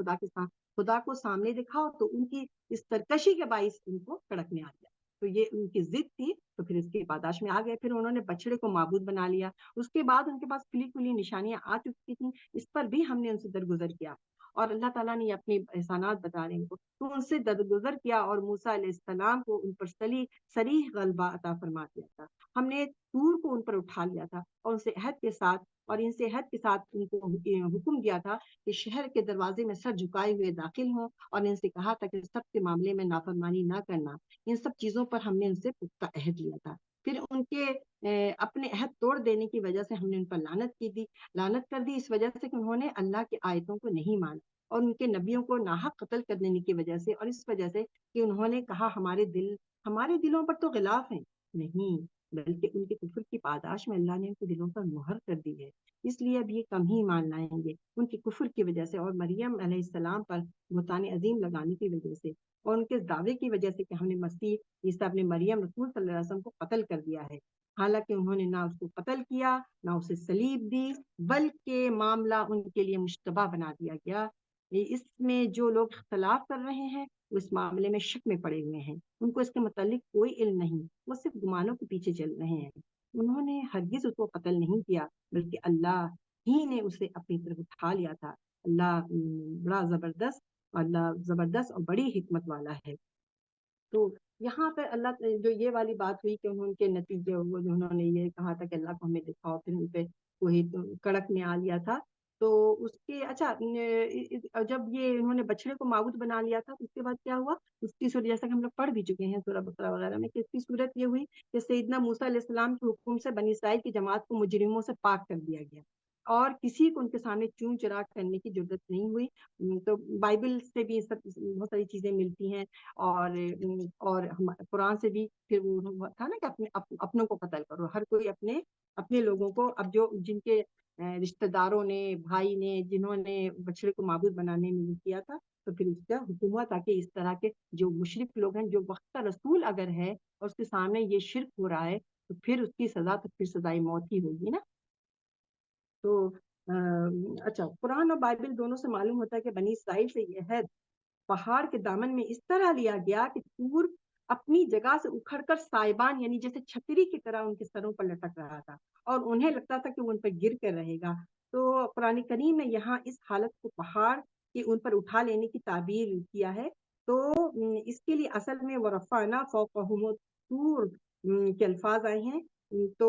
خدا کو سامنے دکھاؤ، تو ان کی اس سرکشی کے باعث ان کو کڑک میں آ گیا، تو یہ ان کی ضد تھی، تو پھر اس کی پاداش میں آ گئے، پھر انہوں نے بچڑے کو معبود بنا لیا۔ اس کے بعد ان کے پاس کھلی کھلی نشانیاں آ چکی تھیں، اس پر بھی ہم نے ان سے درگزر کیا، اور اللہ تعالیٰ نے اپنے احسانات بتا رہے ہیں تو ان سے درگزر کیا، اور موسیٰ علیہ السلام کو ان پر صریح غلبہ عطا فرما دیا تھا۔ ہم نے طور کو ان پر اٹھا لیا تھا، اور ان سے عہد کے ساتھ ان کو حکم دیا تھا کہ شہر کے دروازے میں سر جھکائے ہوئے داخل ہوں، اور ان سے کہا تھا کہ سب کے معاملے میں نافرمانی نہ کرنا۔ ان سب چیزوں پر ہم نے ان سے پختہ عہد لیا تھا، پھر ان کے اپنے عہد توڑ دینے کی وجہ سے ہم نے ان پر لعنت کر دی، اس وجہ سے کہ انہوں نے اللہ کی آیتوں کو نہیں مانا، اور ان کے نبیوں کو ناحق قتل کر دینے کی وجہ سے، اور اس وجہ سے کہ انہوں نے کہا ہمارے دلوں پر تو غلاف ہیں، نہیں، بلکہ ان کے کفر کی پاداش میں اللہ نے ان کے دلوں پر مہر کر دی ہے، اس لیے اب یہ کم ہی ایمان لائیں گے ان کے کفر کی وجہ سے، اور مریم علیہ السلام پر بہتان عظیم لگانے کی وجہ سے، اور ان کے دعوے کی وجہ سے کہ ہم نے مسیح عیسیٰ ابن مریم رسول صلی اللہ علیہ وسلم کو قتل کر دیا ہے، حالانکہ انہوں نے نہ اس کو قتل کیا نہ اسے صلیب دی، بلکہ معاملہ ان کے لیے مشتبہ بنا دیا گیا۔ اس میں جو لوگ اختلاف کر رہے ہیں وہ اس معاملے میں شک میں پڑے ہوئے ہیں، ان کو اس کے متعلق کوئی علم نہیں، وہ صرف گمانوں کے پیچھے چل رہے ہیں۔ انہوں نے ہرگز اس کو قتل نہیں کیا، بلکہ اللہ ہی نے اسے اپنی طرف اٹھا لیا تھا۔ اللہ بڑا زبردست اور بڑی حکمت والا ہے۔ تو یہاں پر اللہ جو یہ والی بات ہوئی کہ ان کے نتیجے وہ جو انہوں نے یہ کہا تھا کہ اللہ کو ہمیں دکھاؤ، پھر ان پہ وہی کڑک نے آ لیا تھا، تو اس کے اچھا جب یہ انہوں نے بچڑے کو معبود بنا لیا تھا، اس کے بعد کیا ہوا؟ اس کی صورت جیسا کہ ہم لوگ پڑھ بھی چکے ہیں سورہ بقرہ وغیرہ میں، کہ اس کی صورت یہ ہوئی کہ سیدنا موسیٰ علیہ السلام کے حکم سے بنی اسرائیل کی جماعت کو مجرموں سے پاک کر دیا گیا، اور کسی کو ان کے سامنے چون چرا کرنے کی ضرورت نہیں ہوئی۔ تو بائبل سے بھی سب بہت ساری چیزیں ملتی ہیں، اور قرآن سے بھی پھر وہ تھا نا کہ اپنوں کو قتل کرو، ہر کوئی اپنے لوگوں کو، اب جو جن کے رشتہ داروں نے، بھائی نے، جنہوں نے بچڑے کو معبود بنانے میں کیا تھا، تو پھر اس کا حکم ہوا تاکہ اس طرح کے جو مشرک لوگ ہیں، جو وقت کا رسول اگر ہے اور اس کے سامنے یہ شرک ہو رہا ہے، تو پھر اس کی سزا تو پھر سزائے موت ہی ہوگی نا۔ تو اچھا، قرآن اور بائبل دونوں سے معلوم ہوتا ہے کہ بنی اسرائیل سے یہ عہد پہاڑ کے دامن میں اس طرح لیا گیا کہ طور اپنی جگہ سے اکھڑ کر سائبان یعنی جیسے چھتری کی طرح ان کے سروں پر لٹک رہا تھا، اور انہیں لگتا تھا کہ وہ ان پر گر کر رہے گا۔ تو قرآن کریم میں یہاں اس حالت کو پہاڑ کی ان پر اٹھا لینے کی تعبیر کیا ہے، تو اس کے لیے اصل میں ورفعنا فوقہم الطور کے الفاظ آئے ہیں۔ تو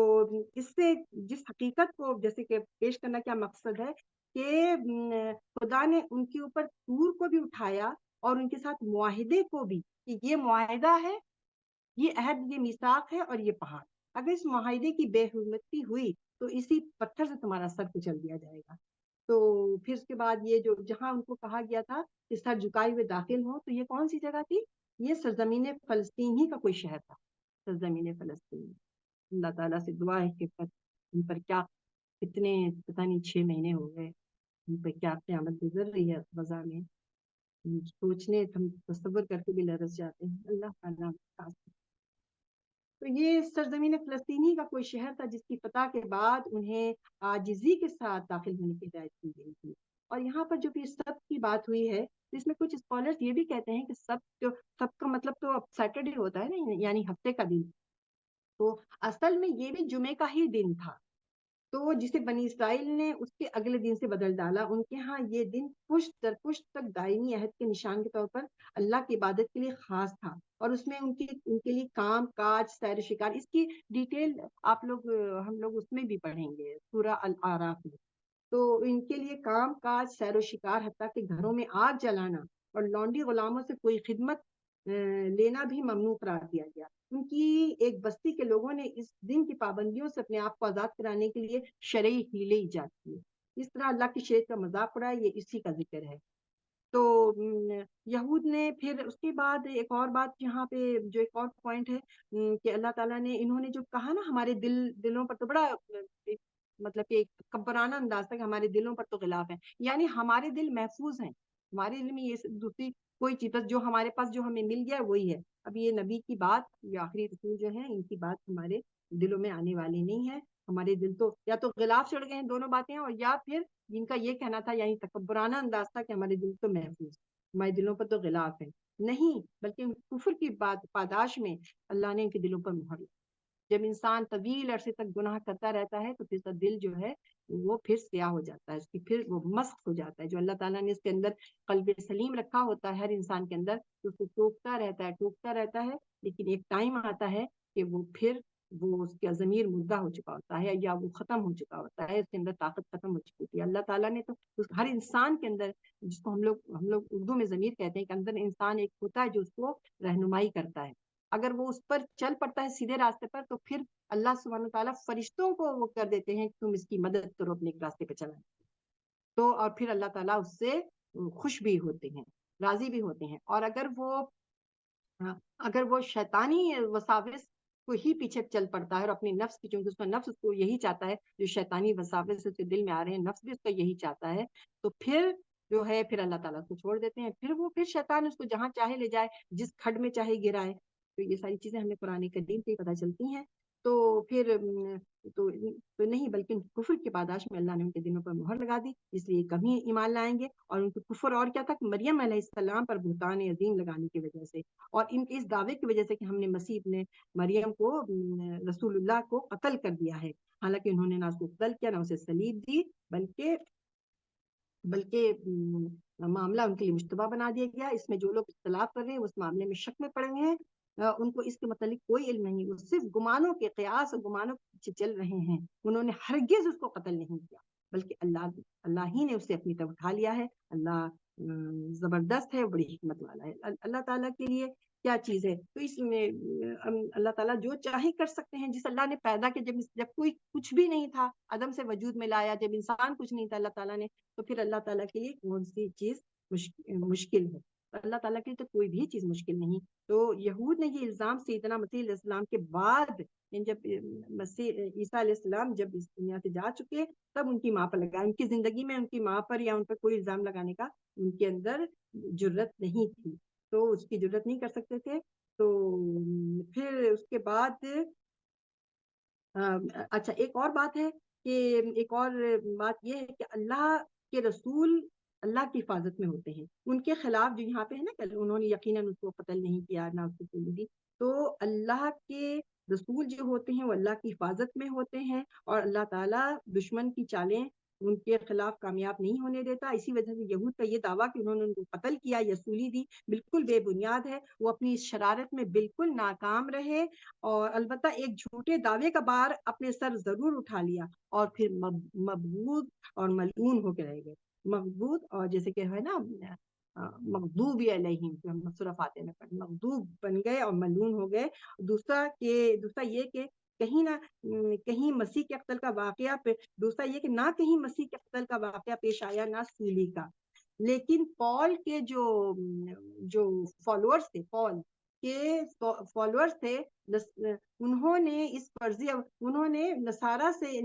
اس سے جس حقیقت کو جیسے کہ پیش کرنا کیا مقصد ہے کہ خدا نے ان کے اوپر طور کو بھی اٹھایا اور ان کے ساتھ معاہدے کو بھی، کہ یہ معاہدہ ہے، یہ عہد، یہ میثاق ہے، اور یہ پہاڑ، اگر اس معاہدے کی بے حرمتی ہوئی تو اسی پتھر سے تمہارا سر کچل دیا جائے گا۔ تو پھر اس کے بعد یہ جو جہاں ان کو کہا گیا تھا کہ سر جھکائے ہوئے داخل ہوں، تو یہ کون سی جگہ تھی؟ یہ سرزمین فلسطین ہی کا کوئی شہر تھا، سرزمین فلسطین۔ اللہ تعالیٰ سے دعا ہے کہ ان پر کیا کتنے پتہ نہیں 6 مہینے ہو گئے، ان پہ کیا قیامت گزر رہی ہے فضا میں، سوچنے ہم تصور کر کے بھی لرز جاتے ہیں۔ اللہ تعالیٰ تو یہ سرزمین فلسطینی کا کوئی شہر تھا جس کی فتح کے بعد انہیں عاجزی کے ساتھ داخل ہونے کی ہدایت کی گئی تھی۔ اور یہاں پر جو بھی سبت کی بات ہوئی ہے، اس میں کچھ اسکالرز یہ بھی کہتے ہیں کہ سب کا مطلب تو اب سیٹرڈے ہوتا ہے نا، یعنی ہفتے کا دن، تو اصل میں یہ بھی جمعے کا ہی دن تھا، تو جسے بنی اسرائیل نے اس کے اگلے دن سے بدل ڈالا۔ ان کے ہاں یہ دن پشت در پشت تک دائمی عہد کے نشان کے طور پر اللہ کی عبادت کے لیے خاص تھا، اور اس میں ان کے لیے کام کاج، سیر و شکار، اس کی ڈیٹیل ہم لوگ اس میں بھی پڑھیں گے سورہ الاعراف میں۔ تو ان کے لیے کام کاج، سیر و شکار، حتیٰ کہ گھروں میں آگ جلانا اور لونڈی غلاموں سے کوئی خدمت لینا بھی ممنوع قرار دیا گیا۔ ان کی ایک بستی کے لوگوں نے اس دن کی پابندیوں سے اپنے آپ کو آزاد کرانے کے لیے شرعی ہیلے ایجاد کیے۔ اس طرح اللہ کی شریعت کا مذاق اڑایا، یہ اسی کا ذکر ہے۔ تو یہود نے پھر اس کے بعد ایک اور بات یہاں پہ جو ایک اور پوائنٹ ہے کہ اللہ تعالیٰ نے انہوں نے جو کہا نا ہمارے دلوں پر تو بڑا مطلب کہ کبرانہ انداز تھا کہ ہمارے دلوں پر تو غلاف ہے، یعنی ہمارے دل محفوظ ہیں، ہمارے دل میں یہ دوسری کوئی چیز جو ہمارے پاس جو ہمیں مل گیا وہی ہے۔ اب یہ نبی کی بات یا آخری رسول جو ہیں ان کی بات ہمارے دلوں میں آنے والی نہیں ہے، ہمارے دل تو یا تو غلاف چڑھ گئے ہیں، دونوں باتیں، اور یا پھر جن کا یہ کہنا تھا یعنی تکبرانہ انداز تھا کہ ہمارے دل تو محفوظ، ہمارے دلوں پر تو غلاف ہے، نہیں، بلکہ کفر کی بات پاداش میں اللہ نے ان کے دلوں پر مہر لگائی۔ جب انسان طویل عرصے تک گناہ کرتا رہتا ہے تو پھر اس کا دل جو ہے وہ پھر سیاہ ہو جاتا ہے، اس کی پھر وہ مسخ ہو جاتا ہے۔ جو اللہ تعالیٰ نے اس کے اندر قلب سلیم رکھا ہوتا ہے ہر انسان کے اندر، تو اس کو ٹوکتا رہتا ہے، لیکن ایک ٹائم آتا ہے کہ وہ پھر وہ اس کا ضمیر مردہ ہو چکا ہوتا ہے یا وہ ختم ہو چکا ہوتا ہے، اس کے اندر طاقت ختم ہو چکی ہوتی ہے۔ اللہ تعالیٰ نے تو ہر انسان کے اندر، جس کو ہم لوگ اردو میں ضمیر کہتے ہیں، کہ اندر انسان ایک ہوتا ہے جو اس کو رہنمائی کرتا ہے، اگر وہ اس پر چل پڑتا ہے سیدھے راستے پر، تو پھر اللہ سبحانہ تعالیٰ فرشتوں کو وہ کر دیتے ہیں کہ تم اس کی مدد کرو اپنے راستے پہ چلائیں، تو اور پھر اللہ تعالیٰ اس سے خوش بھی ہوتے ہیں، راضی بھی ہوتے ہیں۔ اور اگر وہ شیطانی وساوس کو ہی پیچھے چل پڑتا ہے اور اپنی نفس کی، چونکہ اس کا نفس اس کو یہی چاہتا ہے، جو شیطانی وساوس اس کے دل میں آ رہے ہیں نفس بھی اس کا یہی چاہتا ہے، تو پھر جو ہے پھر اللہ تعالیٰ کو چھوڑ دیتے ہیں، پھر شیطان اس کو جہاں چاہے لے جائے، جس کھڈ میں چاہے گرائے. تو یہ ساری چیزیں ہمیں قرآن کریم سے پتہ چلتی ہیں. تو پھر تو نہیں، بلکہ کفر کی پاداش میں اللہ نے ان کے دلوں پر مہر لگا دی، اس لیے کبھی ایمان لائیں گے. اور ان کے کفر اور کیا تھا کہ مریم علیہ السلام پر بہتان عظیم لگانے کی وجہ سے، اور ان کے اس دعوے کی وجہ سے کہ ہم نے مسیح ابن مریم کو، رسول اللہ کو قتل کر دیا ہے. حالانکہ انہوں نے نہ اس کو قتل کیا، نہ اسے صلیب دی، بلکہ معاملہ ان کے لیے مشتبہ بنا دیا گیا. اس میں جو لوگ اختلاف کر رہے ہیں اس معاملے میں شک میں پڑے ہوئے ہیں، ان کو اس کے متعلق کوئی علم نہیں، وہ صرف گمانوں کے قیاس اور گمانوں کے پیچھے چل رہے ہیں. انہوں نے ہرگز اس کو قتل نہیں کیا، بلکہ اللہ ہی نے اسے اپنی طرف اٹھا لیا ہے. اللہ زبردست ہے، بڑی حکمت والا ہے. اللہ تعالیٰ کے لیے کیا چیز ہے؟ تو اس میں اللہ تعالیٰ جو چاہے کر سکتے ہیں. جس اللہ نے پیدا کیا، جب کوئی کچھ بھی نہیں تھا، عدم سے وجود میں لایا، جب انسان کچھ نہیں تھا اللہ تعالیٰ نے، تو پھر اللہ تعالیٰ کے لیے کون سی چیز مشکل ہے؟ اللہ تعالیٰ کے لیے تو کوئی بھی چیز مشکل نہیں. تو یہود نے یہ الزام سیدنا مسیح علیہ السلام کے بعد، جب مسیح عیسیٰ علیہ السلام جب اس دنیا سے جا چکے، تب ان کی ماں پر لگا. ان کی زندگی میں ان کی ماں پر یا ان پر کوئی الزام لگانے کا ان کے اندر جرت نہیں تھی، تو اس کی جرت نہیں کر سکتے تھے. تو پھر اس کے بعد اچھا ایک اور بات ہے کہ ایک اور بات یہ ہے کہ اللہ کے رسول اللہ کی حفاظت میں ہوتے ہیں. ان کے خلاف جو یہاں پہ ہے نا کہ انہوں نے یقیناً اس کو قتل نہیں کیا، نہ اس کو گولی دی، تو اللہ کے رسول جو ہوتے ہیں وہ اللہ کی حفاظت میں ہوتے ہیں، اور اللہ تعالیٰ دشمن کی چالیں ان کے خلاف کامیاب نہیں ہونے دیتا. اسی وجہ سے یہود کا یہ دعویٰ کہ انہوں نے ان کو قتل کیا یا سولی دی بالکل بے بنیاد ہے. وہ اپنی اس شرارت میں بالکل ناکام رہے، اور البتہ ایک جھوٹے دعوے کا بار اپنے سر ضرور اٹھا لیا، اور پھر مبغوض اور ملعون ہو کے رہ گئے. مغضوب، اور جیسے کہ ہے نا مغضوب علیہم، جو ہم سورہ فاتحہ میں پڑھیں، مغضوب بن گئے اور ملعون ہو گئے. دوسرا یہ کہ کہیں مسیح کے قتل کا واقعہ دوسرا یہ کہ نہ کہیں مسیح کے قتل کا واقعہ پیش آیا، نہ سولی کا. لیکن پال کے جو فالوورز تھے، پال کے فالوورز تھے، انہوں نے اس فرضی، انہوں نے نصارہ سے،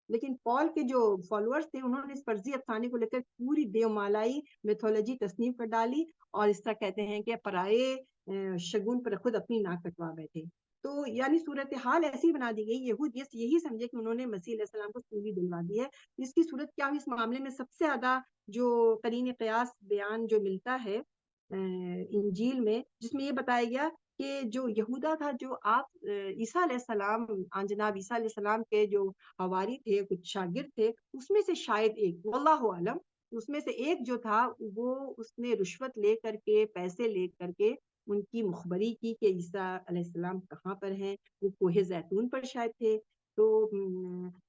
لیکن پال کے جو فالوورز تھے انہوں نے اس فرضی افسانے کو لے کر پوری دیومالائی میتھولوجی تصنیف کر ڈالی، اور اس طرح کہتے ہیں کہ پرائے شگون پر خود اپنی ناک کٹوا بیٹھے. تو یعنی صورتحال ایسی بنا دی گئی، یہود یہی سمجھے کہ انہوں نے مسیح علیہ السلام کو سولی دلوا دی ہے. اس کی صورت کیا ہوئی؟ اس معاملے میں سب سے زیادہ جو قرین قیاس بیان جو ملتا ہے انجیل میں، جس میں یہ بتایا گیا کہ جو یہودا تھا، جو آپ عیسیٰ علیہ السلام، جناب عیسیٰ علیہ السلام کے جو حواری تھے، کچھ شاگرد تھے، اس میں سے شاید ایک، واللہ عالم، اس میں سے ایک جو تھا وہ اس نے رشوت لے کر کے، پیسے لے کر کے ان کی مخبری کی کہ عیسیٰ علیہ السلام کہاں پر ہیں. وہ کوہ زیتون پر شاید تھے. تو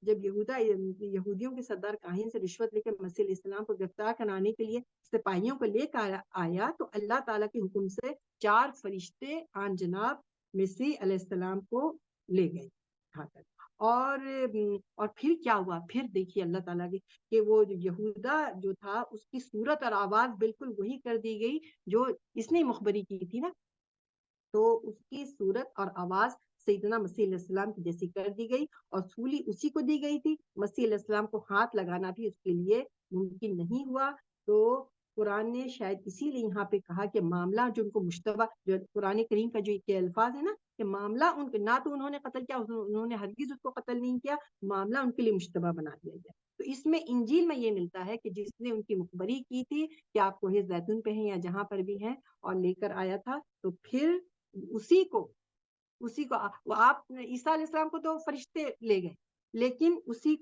جب یہودیوں کے سردار کاہن سے رشوت لے کر مسیح علیہ السلام کو گرفتار کرانے کے لیے سپاہیوں کو لے کر آیا، تو اللہ تعالیٰ کے حکم سے 4 فرشتے آن جناب مسیح علیہ السلام کو لے گئے اٹھا کر. اور پھر کیا ہوا؟ پھر دیکھیے اللہ تعالیٰ کی کہ وہ یہودا جو تھا اس کی صورت اور آواز بالکل وہی کر دی گئی جو اس نے مخبری کی تھی نا. تو اس کی صورت اور آواز سیدنا مسیح علیہ السلام کی جیسی کر دی گئی، اور سولی اسی کو دی گئی تھی. مسیح علیہ السلام کو ہاتھ لگانا بھی اس کے لیے ممکن نہیں ہوا. تو قرآن نے شاید اسی لیے یہاں پہ کہا کہ معاملہ جو ان کو مشتبہ، جو قرآن کریم کا جو یہ الفاظ ہے نا کہ معاملہ ان کو، نہ تو انہوں نے قتل کیا، انہوں نے ہرگز اس کو قتل نہیں کیا، معاملہ ان کے لیے مشتبہ بنا دیا گیا. تو اس میں انجیل میں یہ ملتا ہے کہ جس نے ان کی مخبری کی تھی کہ آپ کوہ زیتون پہ ہیں یا جہاں پر بھی ہیں، اور لے کر آیا تھا، تو پھر اسی کو آپ عیسیٰ علیہ السلام کو تو فرشتے لے گئے، لیکن اسی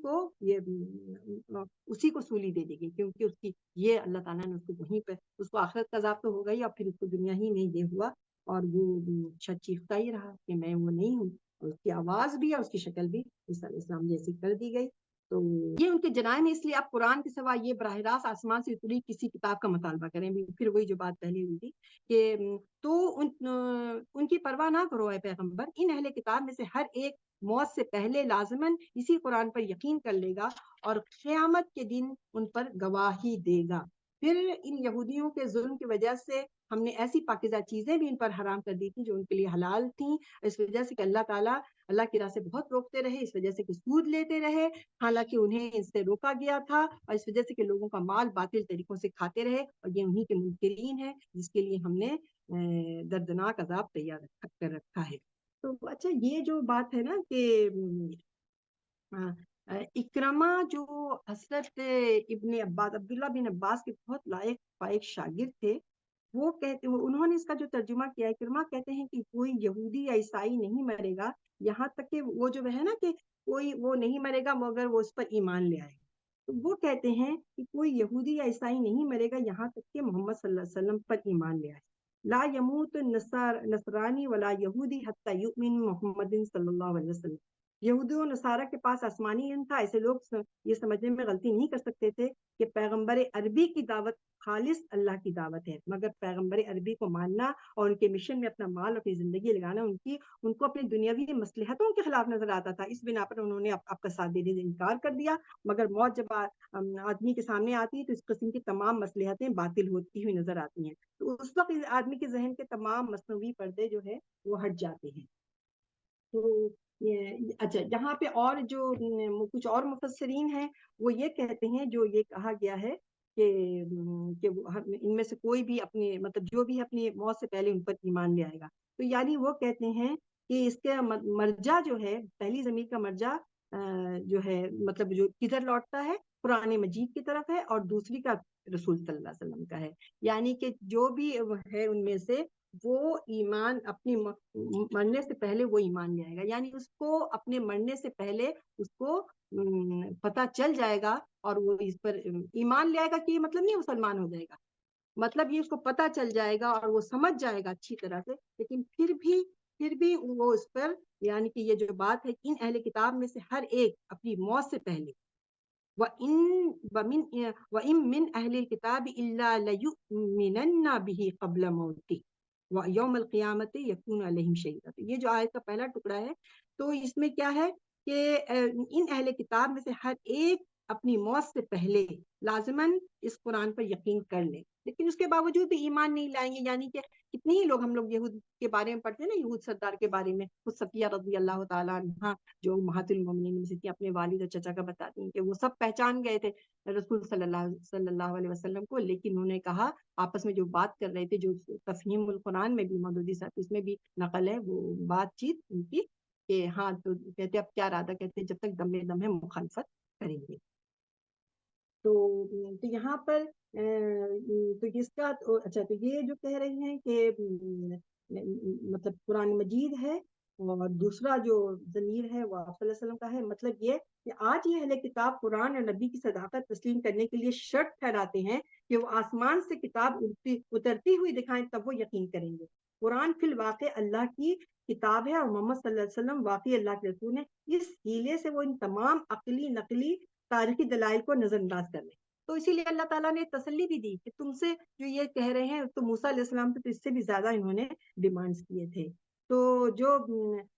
کو سولی دے دی گئی، کیونکہ اس کی یہ اللہ تعالیٰ نے اس کو وہیں پہ، اس کو آخرت کا عذاب تو ہو گئی، اور پھر اس کو دنیا ہی نہیں دے ہوا، اور وہ چیختا ہی رہا کہ میں وہ نہیں ہوں. اور اس کی آواز بھی اور اس کی شکل بھی عیسیٰ علیہ السلام جیسی کر دی گئی. تو یہ ان کے جرائم، اس لیے آپ قرآن کے سوا یہ براہ راست آسمان سے اتری کسی کتاب کا مطالبہ کریں. پھر وہی جو بات پہلے ہوئی تھی کہ تو ان کی پرواہ نہ کرو اے پیغمبر، ان اہل کتاب میں سے ہر ایک موت سے پہلے لازماً اسی قرآن پر یقین کر لے گا اور قیامت کے دن ان پر گواہی دے گا. پھر ان یہودیوں کے ظلم کی وجہ سے ہم نے ایسی پاکیزہ چیزیں بھی ان پر حرام کر دی تھیں جو ان کے لیے حلال تھیں، اس وجہ سے کہ اللہ تعالیٰ اللہ کی راہ سے بہت روکتے رہے، اس وجہ سے کہ سود لیتے رہے، حالانکہ انہیں اس سے روکا گیا تھا، اور اس وجہ سے کہ لوگوں کا مال باطل طریقوں سے کھاتے رہے، اور یہ انہی کے منکرین ہیں جس کے لیے ہم نے دردناک عذاب تیار کر رکھا ہے۔ تو اچھا، یہ جو بات ہے نا کہ اکرمہ جو حضرت ابن عباس عبداللہ بن عباس کے بہت لائق فائق شاگرد تھے، وہ کہتے انہوں نے اس کا جو ترجمہ کیا ہے، اکرمہ کہتے ہیں کہ کوئی یہودی یا عیسائی نہیں مرے گا یہاں تک کہ وہ جو ہے نا کہ کوئی وہ نہیں مرے گا مگر وہ اس پر ایمان لے آئے گا۔ تو وہ کہتے ہیں کہ کوئی یہودی یا عیسائی نہیں مرے گا یہاں تک کہ محمد صلی اللہ علیہ وسلم پر ایمان لے آئے۔ لا یموت نصرانی ولا یہودی حتی یؤمن محمد صلی اللہ علیہ وسلم۔ یہودی و نصارہ کے پاس آسمانی علم تھا، ایسے لوگ یہ سمجھنے میں غلطی نہیں کر سکتے تھے کہ پیغمبر عربی کی دعوت خالص اللہ کی دعوت ہے، مگر پیغمبر عربی کو ماننا اور ان کے مشن میں اپنا مال، اپنی زندگی لگانا ان کو اپنی دنیاوی مصلحتوں کے خلاف نظر آتا تھا۔ اس بنا پر انہوں نے آپ کا ساتھ دینے سے انکار کر دیا، مگر موت جب آدمی کے سامنے آتی ہے تو اس قسم کی تمام مصلحتیں باطل ہوتی ہوئی نظر آتی ہیں، تو اس وقت آدمی کے ذہن کے تمام مصنوعی پردے جو ہے وہ ہٹ جاتے ہیں۔ تو اچھا، یہاں پہ اور جو کچھ اور مفسرین ہیں وہ یہ کہتے ہیں، جو یہ کہا گیا ہے کہ ان میں سے کوئی بھی اپنے مطلب جو بھی اپنی موت سے پہلے ان پر ایمان لے آئے گا، تو یعنی وہ کہتے ہیں کہ اس کا مرجع جو ہے، پہلی ضمیر کا مرجع جو ہے مطلب جو کدھر لوٹتا ہے، قرآن مجید کی طرف ہے، اور دوسری کا رسول صلی اللہ علیہ وسلم کا ہے، یعنی کہ جو بھی ہے ان میں سے وہ ایمان اپنی مرنے سے پہلے وہ ایمان لے آئے گا، یعنی اس کو اپنے مرنے سے پہلے اس کو پتہ چل جائے گا اور وہ اس پر ایمان لے آئے گا، کہ یہ مطلب نہیں مسلمان ہو جائے گا، مطلب یہ اس کو پتہ چل جائے گا اور وہ سمجھ جائے گا اچھی طرح سے، لیکن پھر بھی وہ اس پر، یعنی کہ یہ جو بات ہے کہ ان اہل کتاب میں سے ہر ایک اپنی موت سے پہلے وَإِن مِّنْ أَهْلِ الْكِتَابِ إِلَّا لَيُؤْمِنَنَّ بِهِ قَبْلَ مَوْتِهِ وَيَوْمَ الْقِيَامَةِ يَكُونُ عَلَيْهِمْ شَهِيدًا۔ یہ جو آیت کا پہلا ٹکڑا ہے، تو اس میں کیا ہے کہ ان اہل کتاب میں سے ہر ایک اپنی موت سے پہلے لازماً اس قرآن پر یقین کر لیں، لیکن اس کے باوجود بھی ایمان نہیں لائیں گے، یعنی کہ کتنی ہی لوگ ہم لوگ یہود کے بارے میں پڑھتے ہیں نا، یہود سردار کے بارے میں، خود صفیہ رضی اللہ تعالیٰ عنہا جو امہات المومنین میں سے تھی، اپنے والد اور چچا کا بتاتی ہیں کہ وہ سب پہچان گئے تھے رسول صلی اللہ علیہ وسلم کو، لیکن انہوں نے کہا آپس میں جو بات کر رہے تھے، جو تفہیم القرآن میں بھی مودودی صاحب اس میں بھی نقل ہے وہ بات چیت ان کی، کہ ہاں تو کہتے اب کیا ارادہ، کہتے جب تک دم دم ہے مخالفت کریں گے۔ تو یہاں پر تو اس کا اچھا، تو یہ جو کہہ رہے ہیں کہ مطلب قرآن مجید ہے، اور دوسرا جو ضمیر ہے وہ آپ صلی اللہ علیہ وسلم کا ہے، مطلب یہ کہ آج یہ اہل کتاب قرآن اور نبی کی صداقت تسلیم کرنے کے لیے شرط ٹھہراتے ہیں کہ وہ آسمان سے کتاب اترتی ہوئی دکھائیں تب وہ یقین کریں گے۔ قرآن فی الواقع اللہ کی کتاب ہے اور محمد صلی اللہ علیہ وسلم واقعی اللہ کے رسول ہیں، اس ہیلے سے وہ ان تمام عقلی نقلی تاریخی دلائل کو نظر انداز کر لیں۔ تو اسی لیے اللہ تعالیٰ نے تسلی بھی دی کہ تم سے جو یہ کہہ رہے ہیں، تو موسیٰ علیہ السلام تو اس سے بھی زیادہ انہوں نے ڈیمانڈز کیے تھے، تو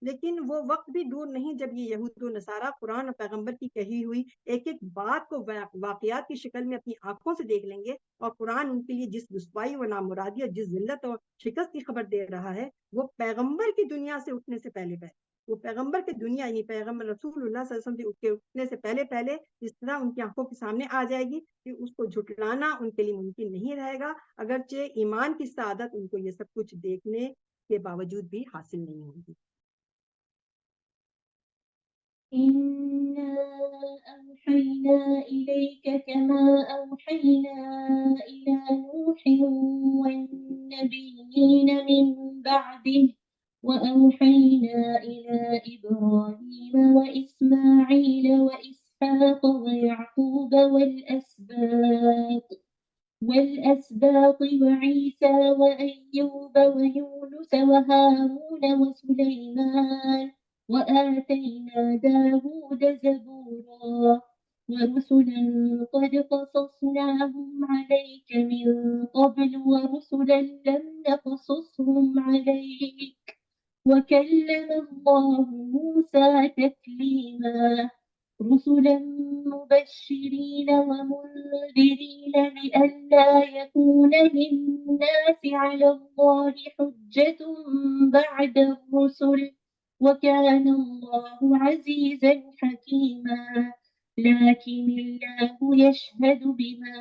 لیکن وہ وقت بھی دور نہیں جب یہ یہود و نصارہ قرآن اور پیغمبر کی کہی ہوئی ایک ایک بات کو واقعات کی شکل میں اپنی آنکھوں سے دیکھ لیں گے، اور قرآن ان کے لیے جس رسوائی و نامرادی اور جس ذلت اور شکست کی خبر دے رہا ہے، وہ پیغمبر کی دنیا سے اٹھنے سے پہلے وہ پیغمبر کی دنیا، یعنی پیغمبر رسول اللہ صلی اللہ علیہ وسلم کے اٹھنے سے پہلے اس طرح ان کی آنکھوں کے سامنے آ جائے گی کہ اس کو جھٹلانا ان کے لیے ممکن نہیں رہے گا، اگرچہ ایمان کی سعادت ان کو یہ سب کچھ دیکھنے کے باوجود بھی حاصل نہیں ہوگی۔ إنا أوحينا إليك كما أوحينا إلى نوح والنبيين من بعده وأوحينا إلى إبراهيم وإسماعيل وإسحاق ويعقوب والأسباط وعيسى وأيوب ويونس وهارون وسليمان وآتينا داود زبورا ورسلا قد قصصناهم عليك من قبل ورسلا لم نقصصهم عليك وكلم الله موسى تكليما۔ رسلا مبشرين ومنذرين لئلا يكون للناس على الله حجة بعد الرسل وكان الله عزيزا حكيما لكن الله يشهد بما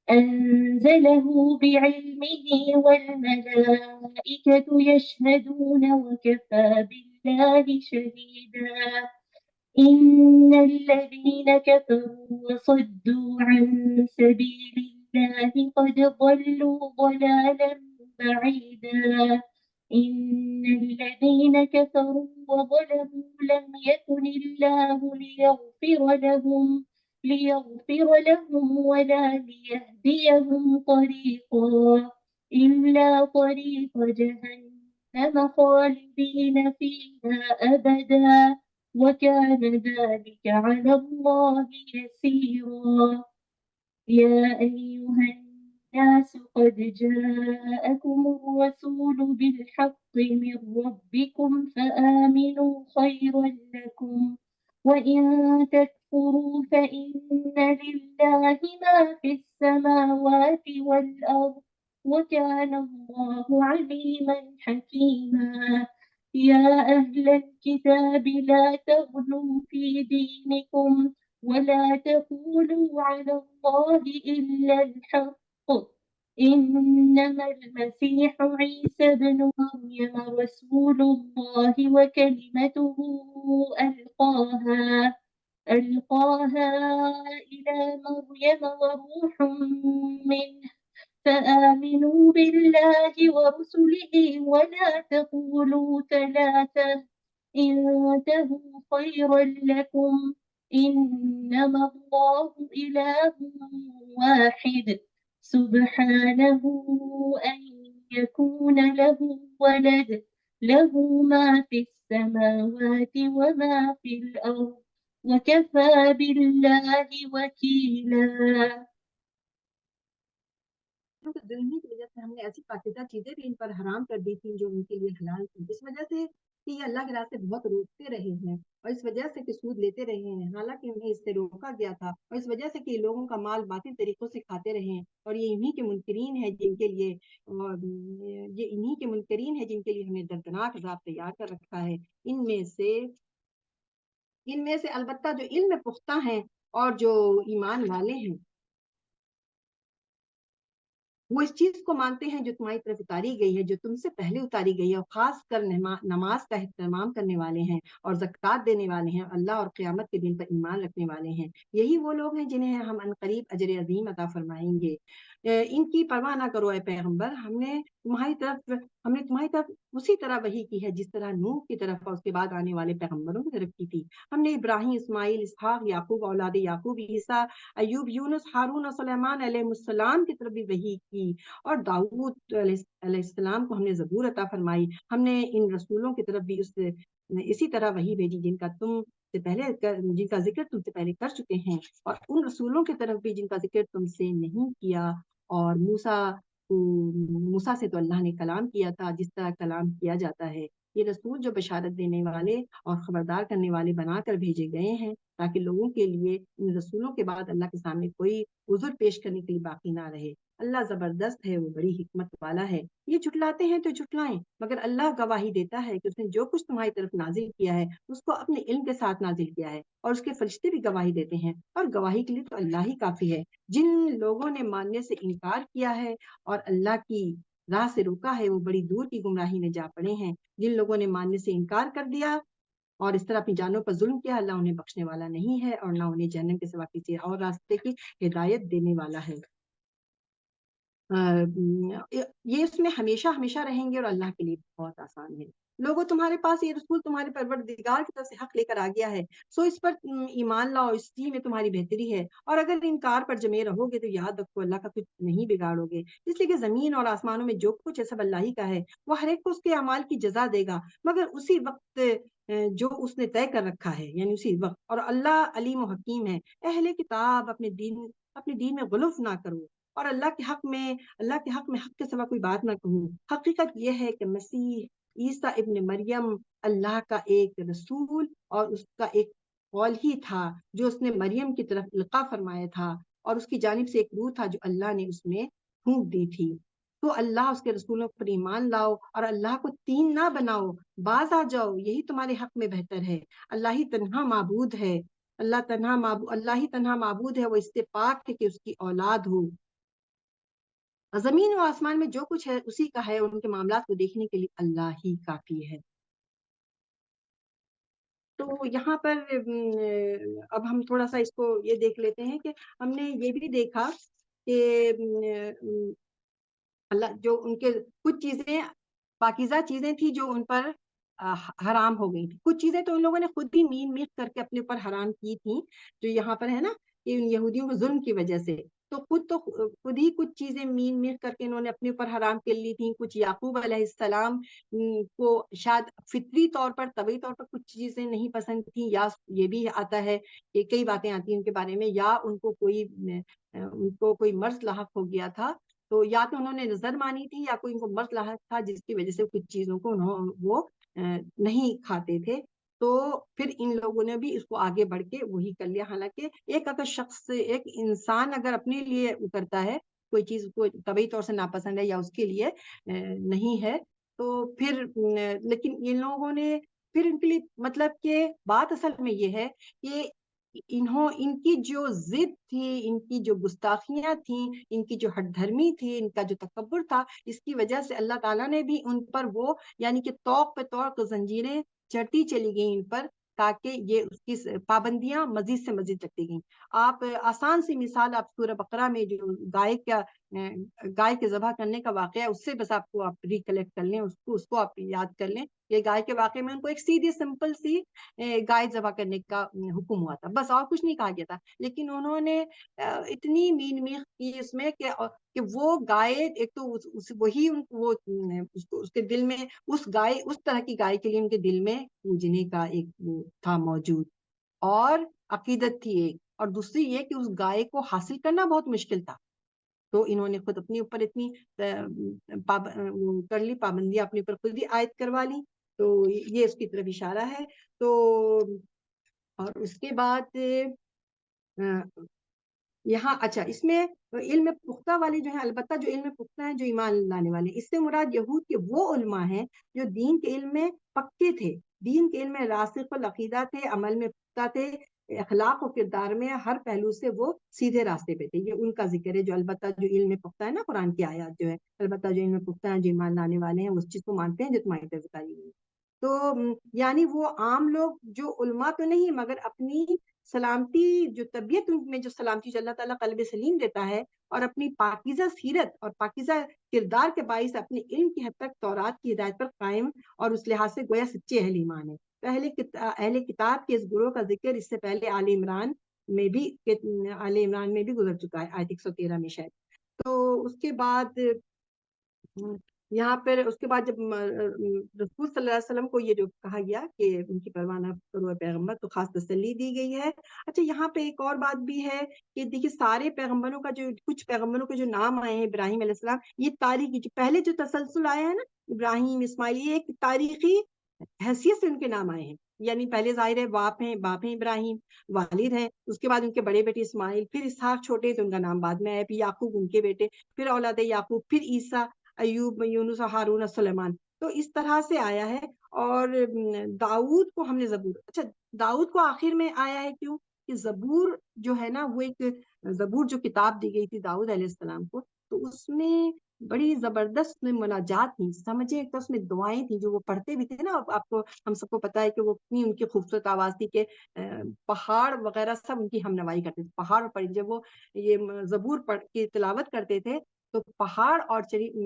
أنزله بعلمه والملائكة يشهدون وكفى بالله شهيدا إن الذين كفروا وصدوا عن سبيل الله قد ضلوا ضلالا بعيدا إن الذين كفروا وظلموا لم يكن الله ليغفر لهم ولا ليهديهم طريقا إلا طريق جهنم خالدين فيها أبدا وكان ذلك على الله يسيرا يا أيها الناس قد جاءكم الرسول بالحق من ربكم فآمنوا خيرا لكم وإن تكفروا فإن لله ما في السماوات والأرض وكان الله عليما حكيما يا أهل الكتاب لا تغلوا في دينكم ولا تقولوا على الله إلا الحق إنما المسيح عيسى بن مريم رسول الله وكلمته ألقاها إلى مريم وروح منه فآمنوا بالله ورسله ولا تقولوا ثلاثة انتهوا خيرا لكم إنما الله إله واحد سبحانه أن يكون له ولد له ما في السماوات وما في الأرض وكفى بالله وكيلا ظلمی کی وجہ سے ہم نے ایسی پاکیزہ چیزیں بھی ان پر حرام کر دی تھیں جو ان کے لیے حلال تھی، اس وجہ سے کہ یہ اللہ کے راستے بہت روکتے رہے ہیں اور اس وجہ سے کہ سود لیتے رہے ہیں، حالانکہ انہیں اس سے روکا گیا تھا، اور اس وجہ سے کہ لوگوں کا مال باطل طریقوں سے کھاتے رہے ہیں، اور یہ انہی کے منکرین ہیں جن کے لیے ہم نے دردناک عذاب تیار کر رکھا ہے۔ ان میں سے البتہ جو علم میں پختہ ہیں اور جو ایمان والے ہیں وہ اس چیز کو مانتے ہیں جو تمہاری طرف اتاری گئی ہے، جو تم سے پہلے اتاری گئی ہے، اور خاص کر نماز کا اہتمام کرنے والے ہیں اور زکوٰۃ دینے والے ہیں، اللہ اور قیامت کے دن پر ایمان رکھنے والے ہیں، یہی وہ لوگ ہیں جنہیں ہم عنقریب اجر عظیم عطا فرمائیں گے۔ ان کی پرواہ نہ کرو اے پیغمبر، ہم نے تمہاری طرف اسی طرح وحی کی ہے جس طرح نوح کی طرف اور اس کے بعد آنے والے پیغمبروں کی طرف کی تھی۔ ہم نے ابراہیم، اسماعیل، اسحاق، یعقوب، اولاد یعقوب، عیسیٰ، ایوب، یونس، ہارون اور سلیمان علیہ السلام کی طرف بھی وحی کی، اور داؤد علیہ السلام کو ہم نے زبور عطا فرمائی۔ ہم نے ان رسولوں کی طرف بھی اسی طرح وحی بھیجی جن کا ذکر تم سے پہلے کر چکے ہیں، اور ان رسولوں کی طرف بھی جن کا ذکر تم سے نہیں کیا۔ اور موسیٰ سے تو اللہ نے کلام کیا تھا جس طرح کلام کیا جاتا ہے۔ یہ رسول جو بشارت دینے والے اور خبردار کرنے والے بنا کر بھیجے گئے ہیں تاکہ لوگوں کے لیے ان رسولوں کے بعد اللہ کے سامنے کوئی عذر پیش کرنے کے لیے باقی نہ رہے۔ اللہ زبردست ہے، وہ بڑی حکمت والا ہے۔ یہ جھٹلاتے ہیں تو جھٹلائیں، مگر اللہ گواہی دیتا ہے کہ اس نے جو کچھ تمہاری طرف نازل کیا ہے اس کو اپنے علم کے ساتھ نازل کیا ہے، اور اس کے فرشتے بھی گواہی دیتے ہیں، اور گواہی کے لیے تو اللہ ہی کافی ہے۔ جن لوگوں نے ماننے سے انکار کیا ہے اور اللہ کی راہ سے روکا ہے وہ بڑی دور کی گمراہی میں جا پڑے ہیں۔ جن لوگوں نے ماننے سے انکار کر دیا اور اس طرح اپنی جانوں پر ظلم کیا، اللہ انہیں بخشنے والا نہیں ہے اور نہ انہیں جہنم کے سوا کسی اور راستے کی ہدایت دینے والا ہے۔ یہ اس میں ہمیشہ ہمیشہ رہیں گے اور اللہ کے لیے بہت آسان ہے۔ لوگوں، تمہارے پاس یہ رسول تمہارے پروردگار کی طرف سے حق لے کر آ گیا ہے، سو اس پر ایمان لاؤ، اسی میں تمہاری بہتری ہے، اور اگر انکار پر جمے رہو گے تو یاد رکھو اللہ کا کچھ نہیں بگاڑو گے، اس لیے کہ زمین اور آسمانوں میں جو کچھ ہے سب اللہ ہی کا ہے، وہ ہر ایک کو اس کے اعمال کی جزا دے گا مگر اسی وقت جو اس نے طے کر رکھا ہے، یعنی اسی وقت، اور اللہ علیم و حکیم ہے۔ اہل کتاب اپنے دین میں غلف نہ کرو، اور اللہ کے حق میں حق کے سوا کوئی بات نہ کہوں۔ حقیقت یہ ہے کہ مسیح عیسیٰ ابن مریم اللہ کا ایک رسول اور اس کا ایک قول ہی تھا جو اس نے مریم کی طرف القاء فرمایا تھا، اور اس کی جانب سے ایک روح تھا جو اللہ نے اس میں پھونک دی تھی۔ تو اللہ اس کے رسولوں پر ایمان لاؤ اور اللہ کو تین نہ بناؤ، باز آ جاؤ، یہی تمہارے حق میں بہتر ہے۔ اللہ ہی تنہا معبود ہے، اللہ ہی تنہا معبود ہے، وہ اس سے پاک ہے کہ اس کی اولاد ہو۔ زمین و آسمان میں جو کچھ ہے اسی کا ہے، ان کے معاملات کو دیکھنے کے لیے اللہ ہی کافی ہے۔ تو یہاں پر اب ہم تھوڑا سا اس کو یہ دیکھ لیتے ہیں کہ ہم نے یہ بھی دیکھا کہ اللہ جو ان کے کچھ چیزیں پاکیزہ چیزیں تھیں جو ان پر حرام ہو گئی تھی، کچھ چیزیں تو ان لوگوں نے خود بھی مین میخ کر کے اپنے اوپر حرام کی تھیں، جو یہاں پر ہے نا کہ ان یہودیوں کے ظلم کی وجہ سے تو خود ہی کچھ چیزیں مین میخ کر کے انہوں نے اپنے اوپر حرام کر لی تھیں۔ کچھ یعقوب علیہ السلام کو شاید فطری طور پر طبعی طور پر کچھ چیزیں نہیں پسند تھیں، یا یہ بھی آتا ہے کہ کئی باتیں آتی ہیں ان کے بارے میں، یا ان کو کوئی مرض لاحق ہو گیا تھا، تو یا تو انہوں نے نظر مانی تھی یا کوئی ان کو مرض لاحق تھا جس کی وجہ سے کچھ چیزوں کو وہ نہیں کھاتے تھے۔ تو پھر ان لوگوں نے بھی اس کو آگے بڑھ کے وہی کر لیا، حالانکہ ایک اگر شخص ایک انسان اگر اپنے لیے کرتا ہے کوئی چیز کو طبعی طور سے ناپسند ہے یا اس کے لیے نہیں ہے، تو پھر لیکن ان لوگوں نے پھر ان کے لیے مطلب کہ بات اصل میں یہ ہے کہ ان کی جو ضد تھی، ان کی جو گستاخیاں تھیں، ان کی جو ہٹ دھرمی تھی، ان کا جو تکبر تھا، اس کی وجہ سے اللہ تعالیٰ نے بھی ان پر وہ یعنی کہ توق پہ توق زنجیریں چڑھتی چلی گئیں ان پر، تاکہ یہ اس کی پابندیاں مزید سے مزید چڑھتی گئیں۔ آپ آسان سی مثال آپ سورہ بقرہ میں جو گائے کے ذبح کرنے کا واقعہ ہے اس سے بس آپ ریکلیکٹ کر لیں، اس کو آپ یاد کر لیں۔ یہ گائے کے واقعے میں ان کو ایک سیدھی سمپل سی گائے ذبح کرنے کا حکم ہوا تھا، بس اور کچھ نہیں کہا گیا تھا، لیکن انہوں نے اتنی مین میخ کی اس میں کہ وہ گائے ایک تو وہی اس کے دل میں اس طرح کی گائے کے لیے ان کے دل میں پوجنے کا ایک وہ تھا موجود، اور عقیدت تھی ایک، اور دوسری یہ کہ اس گائے کو حاصل کرنا بہت مشکل تھا، تو انہوں نے خود اپنے اوپر اتنی کر لی پابندیاں، اپنے اوپر خود ہی عائد کروا لی، تو یہ اس کی طرف اشارہ ہے۔ تو اور اس کے بعد یہاں اچھا اس میں علم پختہ والے جو ہیں، البتہ جو علم پختہ ہیں جو ایمان لانے والے، اس سے مراد یہود کے وہ علماء ہیں جو دین کے علم میں پکے تھے، دین کے علم میں راسخ العقیدہ تھے، عمل میں پختہ تھے، اخلاق و کردار میں ہر پہلو سے وہ سیدھے راستے پہ تھے، یہ ان کا ذکر ہے۔ جو البتہ جو علم میں پختہ ہے نا، قرآن کی آیات جو ہے، البتہ جو علم میں پختہ ہیں جو ایمان لانے والے ہیں اس چیز کو مانتے ہیں جو تمہاری طرف بتائی گئی۔ تو یعنی وہ عام لوگ جو علماء تو نہیں مگر اپنی سلامتی جو طبیعت میں جو سلامتی جو اللہ تعالیٰ قلب سلیم دیتا ہے، اور اپنی پاکیزہ سیرت اور پاکیزہ کردار کے باعث اپنے علم کی حد تک تورات کی ہدایت پر قائم، اور اس لحاظ سے گویا سچے اہل ایمان ہے۔ تو اہل کتاب کے اس گروہ کا ذکر اس سے پہلے آل عمران میں بھی گزر چکا ہے، آیت 113 میں شاید۔ تو اس کے بعد یہاں پر اس کے بعد جب رسول صلی اللہ علیہ وسلم کو یہ جو کہا گیا کہ ان کی پرواہ نہ کرو پیغمبر، تو خاص تسلی دی گئی ہے۔ اچھا یہاں پہ ایک اور بات بھی ہے کہ دیکھیے سارے پیغمبروں کا کچھ پیغمبروں کے جو نام آئے ہیں، ابراہیم علیہ السلام، یہ تاریخی جو پہلے جو تسلسل آیا ہے نا، ابراہیم اسماعیل، یہ ایک تاریخی حیثیت سے ان کے نام آئے ہیں، یعنی پہلے ظاہر ہے باپ ہیں ابراہیم، والد ہیں، اس کے بعد ان کے بڑے بیٹے اسماعیل، پھر اسحاق چھوٹے تو ان کا نام بعد میں آیا، پھر یعقوب ان کے بیٹے، پھر اولاد یعقوب، پھر عیسیٰ، ایوب، یونس، ہارون، سلیمان، تو اس طرح سے آیا ہے۔ اور داؤد کو ہم نے اچھا داؤد کو آخر میں آیا ہے کیوں کہ زبور جو ہے نا، وہ ایک زبور جو کتاب دی گئی تھی داؤد علیہ السلام کو، تو اس میں بڑی زبردست مناجات تھی، سمجھے ایک تو اس میں دعائیں تھیں جو وہ پڑھتے بھی تھے نا، آپ کو ہم سب کو پتا ہے کہ وہ اتنی ان کی خوبصورت آواز تھی کہ پہاڑ وغیرہ سب ان کی ہم نوائی کرتے تھے، پہاڑ پر جب وہ یہ زبور پڑھ کی تلاوت کرتے تھے تو پہاڑ اور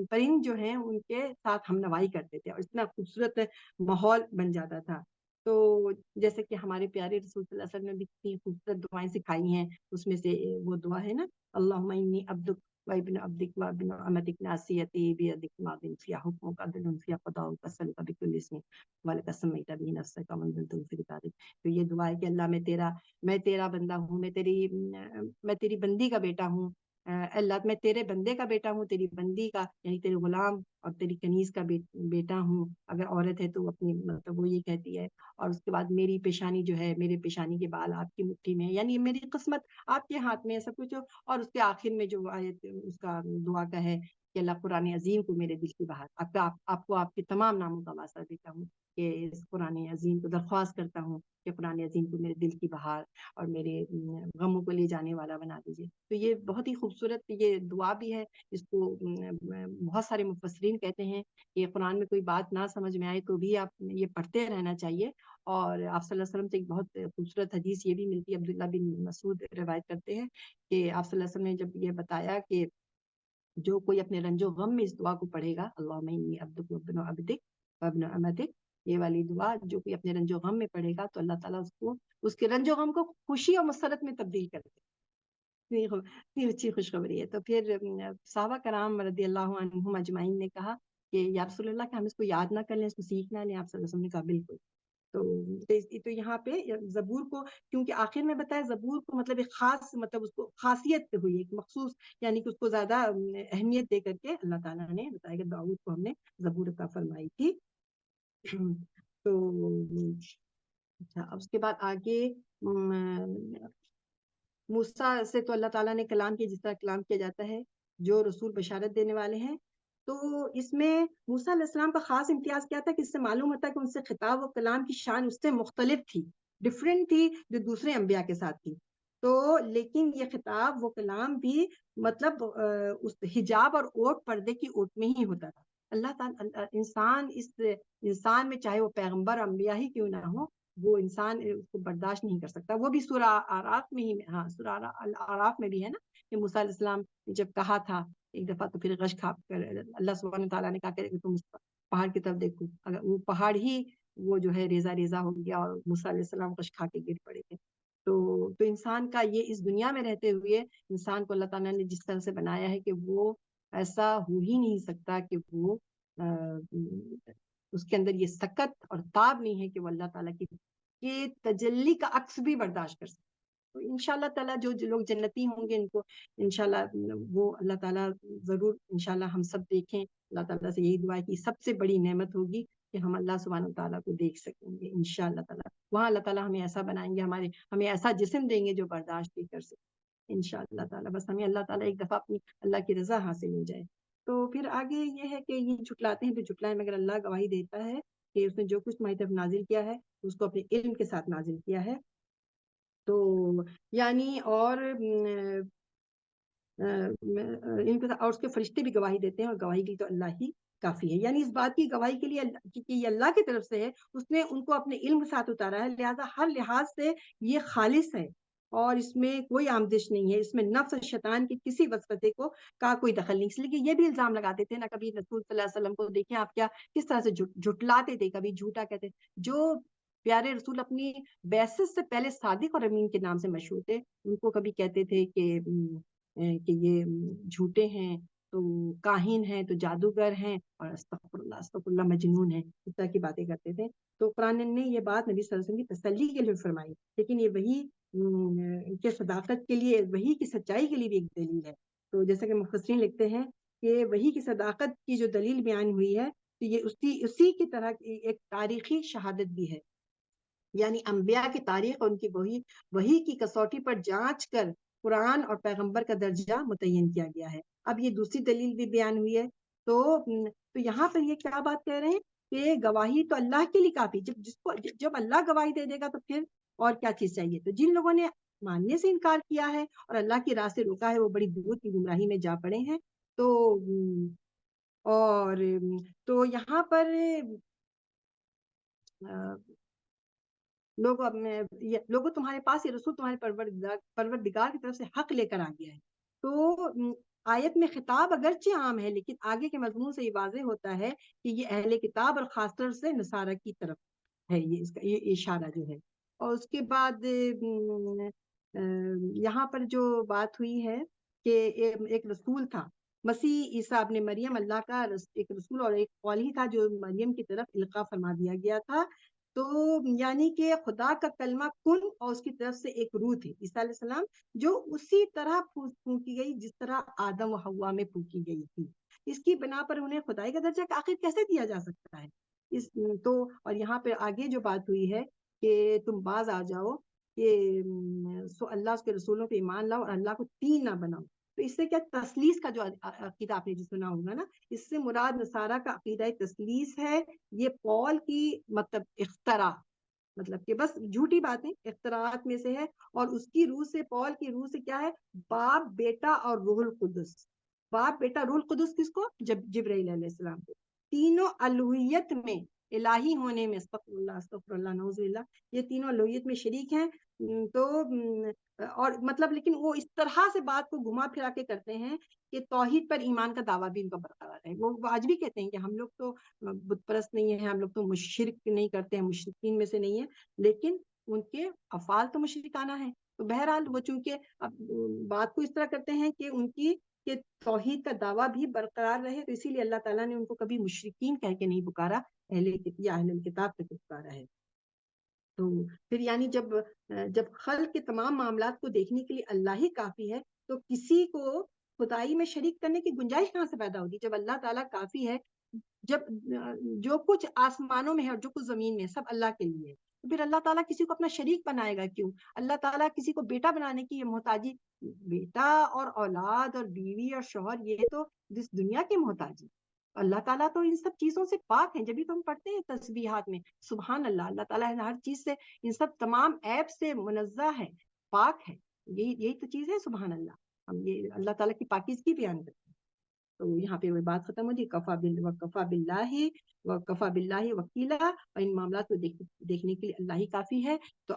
پرند جو ہیں ان کے ساتھ ہم نوائی کرتے تھے، اور اتنا خوبصورت ماحول بن جاتا تھا۔ تو جیسے کہ ہمارے پیارے رسول صلی اللہ علیہ وسلم نے بھی اتنی خوبصورت دعائیں سکھائی ہیں، اس میں سے وہ دعا ہے نا، اللہم انی عبدک وابن عبدک وابن امتک ناصیتی بیدک ماض فی حکمک عدل فی قضاؤک اسألک بکل اسم ولک سمیت به نفسک وانزلتہ فی کتابک۔ تو یہ دعا ہے کہ اللہ میں تیرا بندہ ہوں، میں تیری بندی کا بیٹا ہوں، اللہ میں تیرے بندے کا بیٹا ہوں، تیری بندی کا یعنی تیرے غلام اور تیری کنیز کا بیٹا ہوں. اگر عورت ہے تو اپنی مطلب وہ یہ کہتی ہے. اور اس کے بعد میری پیشانی جو ہے، میرے پیشانی کے بال آپ کی مٹھی میں، یعنی میری قسمت آپ کے ہاتھ میں ہے سب کچھ. اور اس کے آخر میں جو آیت اس کا دعا کا ہے کہ اللہ قرآن عظیم کو میرے دل کی بہار، آپ کو آپ کے تمام ناموں کا واسطہ دیتا ہوں کہ اس قرآن عظیم کو درخواست کرتا ہوں کہ قرآن عظیم کو میرے دل کی بہار اور میرے غموں کو لے جانے والا بنا دیجیے. تو یہ بہت ہی خوبصورت یہ دعا بھی ہے. اس کو بہت سارے مفسرین کہتے ہیں کہ قرآن میں کوئی بات نہ سمجھ میں آئے تو بھی آپ یہ پڑھتے رہنا چاہیے. اور آپ صلی اللہ علیہ وسلم سے ایک بہت خوبصورت حدیث یہ بھی ملتی ہے، عبداللہ بن مسعود روایت کرتے ہیں کہ آپ صلی اللہ علیہ وسلم نے جب یہ بتایا کہ جو کوئی اپنے رنج و غم میں اس دعا کو پڑھے گا، اللہم انی عبدک وابن عبدک وابن امتک، یہ والی دعا جو کوئی اپنے رنج و غم میں پڑھے گا تو اللہ تعالیٰ اس کے رنج و غم کو خوشی اور مسرت میں تبدیل کر دے. اتنی اچھی خوشخبری ہے. تو پھر صحابہ کرام رضی اللہ عنہم اجمعین نے کہا کہ یا رسول اللہ کہ ہم اس کو یاد نہ کر لیں، اس کو سیکھ نہ لیں. آپ صلی اللہ علیہ وسلم نے کہا بالکل. تو یہاں پہ زبور کو کیونکہ آخر میں بتایا زبور کو مطلب ایک خاص مطلب اس کو خاصیت ہوئی، ایک مخصوص یعنی کہ اس کو زیادہ اہمیت دے کر کے اللہ تعالیٰ نے بتایا کہ داؤد کو ہم نے زبور عطا فرمائی تھی. تو اچھا، اب اس کے بعد آگے موسیٰ سے تو اللہ تعالیٰ نے کلام کیا جس طرح کلام کیا جاتا ہے، جو رسول بشارت دینے والے ہیں. تو اس میں موسیٰ علیہ السلام کا خاص امتیاز کیا تھا کہ اس سے معلوم ہوتا ہے کہ ان سے خطاب و کلام کی شان اس سے مختلف تھی، ڈفرینٹ تھی جو دوسرے انبیاء کے ساتھ تھی. تو لیکن یہ خطاب و کلام بھی مطلب اس حجاب اور اوٹ پردے کی اوٹ میں ہی ہوتا تھا. اللہ تعالیٰ انسان میں چاہے وہ پیغمبر انبیاء ہی کیوں نہ ہو، وہ انسان اس کو برداشت نہیں کر سکتا. وہ بھی سورہ اعراف میں ہی، ہاں سورہ اعراف میں بھی ہے نا کہ موسیٰ علیہ السلام نے جب کہا تھا ایک دفعہ تو پھر غش کھا کر اللہ سبحانہ تعالیٰ نے کہا کہ تم پہاڑ کی طرف دیکھو، اگر وہ پہاڑ ہی وہ جو ہے ریزہ ریزہ ہو گیا اور موسیٰ علیہ السلام غش کھا کے گر پڑے تھے. تو انسان کا یہ اس دنیا میں رہتے ہوئے انسان کو اللہ تعالیٰ نے جس طرح سے بنایا ہے کہ وہ ایسا ہو ہی نہیں سکتا کہ وہ اس کے اندر یہ سکت اور تاب نہیں ہے کہ وہ اللہ تعالیٰ کی تجلی کا عکس بھی برداشت کر سکتے. تو انشاءاللہ تعالیٰ جو لوگ جنتی ہوں گے ان کو انشاءاللہ وہ اللہ تعالیٰ ضرور انشاءاللہ ہم سب دیکھیں. اللہ تعالیٰ سے یہی دعا ہے کہ سب سے بڑی نعمت ہوگی کہ ہم اللہ سبحانہ تعالیٰ کو دیکھ سکیں گے انشاءاللہ تعالیٰ. وہاں اللہ تعالیٰ ہمیں ایسا بنائیں گے، ہمیں ایسا جسم دیں گے جو برداشت بھی کر سکے انشاءاللہ تعالیٰ. بس ہمیں اللہ تعالیٰ ایک دفعہ اپنی اللہ کی رضا حاصل ہو جائے. تو پھر آگے یہ ہے کہ یہ جھٹلاتے ہیں تو جھٹلائیں، مگر اللہ گواہی دیتا ہے کہ اس نے جو کچھ تمہاری طرف نازل کیا ہے اس کو اپنے علم کے ساتھ نازل کیا ہے. تو یعنی اور اس کے فرشتے بھی گواہی دیتے ہیں اور گواہی کی تو اللہ ہی کافی ہے. یعنی اس بات کی گواہی کے لیے کہ یہ اللہ کی طرف سے ہے، اس نے ان کو اپنے علم کے ساتھ اتارا ہے، لہذا ہر لحاظ سے یہ خالص ہے اور اس میں کوئی آمدش نہیں ہے. اس میں نفس اور شیطان کی کسی وسوسے کا کوئی دخل نہیں. اس لیے یہ بھی الزام لگاتے تھے نا کبھی رسول صلی اللہ علیہ وسلم کو دیکھیں آپ کس طرح سے جھٹلاتے تھے، کبھی جھوٹا کہتے. جو پیارے رسول اپنی بعثت سے پہلے صادق اور امین کے نام سے مشہور تھے، ان کو کبھی کہتے تھے کہ یہ جھوٹے ہیں، تو کاہن ہیں، تو جادوگر ہیں، اور استغفر اللہ مجنون ہیں، اس طرح کی باتیں کرتے تھے. تو قرآن نے یہ بات نبی صلی اللہ علیہ وسلم کی تسلی کے لیے فرمائی، لیکن یہ وہی کے صداقت کے لیے، وہی کی سچائی کے لیے بھی ایک دلیل ہے. تو جیسا کہ مفسرین لکھتے ہیں کہ وہی کی صداقت کی جو دلیل بیان ہوئی ہے تو یہ اسی کی طرح ایک تاریخی شہادت بھی ہے. یعنی انبیاء کی تاریخ اور ان کی وہی کی کسوٹی پر جانچ کر قرآن اور پیغمبر کا درجہ متعین کیا گیا ہے. اب یہ دوسری دلیل بھی بیان ہوئی ہے. تو یہاں پر یہ کیا بات کہہ رہے ہیں کہ گواہی تو اللہ کے لیے کافی، جب اللہ گواہی دے دے گا تو پھر اور کیا چیز چاہیے. تو جن لوگوں نے ماننے سے انکار کیا ہے اور اللہ کی راہ سے روکا ہے وہ بڑی دور کی گمراہی میں جا پڑے ہیں. تو یہاں پر لوگوں تمہارے پاس یہ رسول تمہارے پروردگار کی طرف سے حق لے کر آ گیا ہے. تو آیت میں خطاب اگرچہ عام ہے لیکن آگے کے مضمون سے یہ واضح ہوتا ہے کہ یہ اہل کتاب اور خاص طور سے نصارہ کی طرف ہے یہ اشارہ جو ہے. اور اس کے بعد یہاں پر جو بات ہوئی ہے کہ ایک رسول تھا مسیح عیسیٰ ابن مریم، اللہ کا ایک رسول اور ایک قول ہی تھا جو مریم کی طرف القاء فرما دیا گیا تھا. تو یعنی کہ خدا کا کلمہ کن اور اس کی طرف سے ایک روح تھی عیسیٰ علیہ السلام، جو اسی طرح پھونکی گئی جس طرح آدم و حوا میں پھونکی گئی تھی. اس کی بنا پر انہیں خدائی کا درجہ آخر کیسے دیا جا سکتا ہے؟ تو اور یہاں پہ آگے جو بات ہوئی ہے کہ تم باز آ جاؤ کہ اللہ اس کے رسولوں پہ ایمان لاؤ اور اللہ کو تین نہ بناؤ. تو اس سے کیا تثلیث کا جو عقیدہ آپ نے جو سنا ہوگا نا، اس سے مراد نصارہ کا عقیدہ تثلیث ہے. یہ پول کی مطلب اختراع، مطلب کہ بس جھوٹی باتیں اختراعات میں سے ہے. اور اس کی روح سے، پول کی روح سے کیا ہے؟ باپ، بیٹا اور روح القدس. باپ، بیٹا، روح القدس کس کو؟ جبرائیل علیہ السلام کو. تینوں الوہیت میں، الہی ہونے میں، استغفر اللہ نعوذ باللہ، یہ تینوں الوہیت میں شریک ہیں. تو اور مطلب لیکن وہ اس طرح سے بات کو گھما پھرا کے کرتے ہیں کہ توحید پر ایمان کا دعویٰ بھی ان کا برقرار ہے. وہ آج بھی کہتے ہیں کہ ہم لوگ تو بت پرست نہیں ہیں، ہم لوگ تو مشرک نہیں کرتے ہیں، مشرکین میں سے نہیں ہیں، لیکن ان کے افعال تو مشرکانہ ہیں. تو بہرحال وہ چونکہ اب بات کو اس طرح کرتے ہیں کہ ان کی کہ توحید کا دعویٰ بھی برقرار رہے، تو اسی لیے اللہ تعالیٰ نے ان کو کبھی مشرکین کہہ کے نہیں پکارا، اہل کتاب پہ پکارا ہے. تو پھر یعنی جب خلق کے تمام معاملات کو دیکھنے کے لیے اللہ ہی کافی ہے، تو کسی کو خدائی میں شریک کرنے کی گنجائش کہاں سے پیدا ہوگی جب اللہ تعالیٰ کافی ہے؟ جب جو کچھ آسمانوں میں ہے اور جو کچھ زمین میں ہے سب اللہ کے لیے ہے، تو پھر اللہ تعالیٰ کسی کو اپنا شریک بنائے گا کیوں؟ اللہ تعالیٰ کسی کو بیٹا بنانے کی یہ محتاجی، بیٹا اور اولاد اور بیوی اور شوہر، یہ تو جس دنیا کی محتاجی. اللہ تعالیٰ تو ان سب چیزوں سے پاک ہیں. جبھی تو ہم پڑھتے ہیں تسبیحات میں سبحان اللہ، اللہ تعالیٰ ہر چیز سے، ان سب تمام عیب سے منزہ ہے، پاک ہے. یہی تو چیز ہے سبحان اللہ. ہم یہ اللہ تعالیٰ کی پاکیزگی بیان کرتے ہیں. تو یہاں پہ وہ بات ختم ہو جی. کفا باللہ وکیلا، اور ان معاملات کو دیکھنے کے لیے اللہ ہی کافی ہے. تو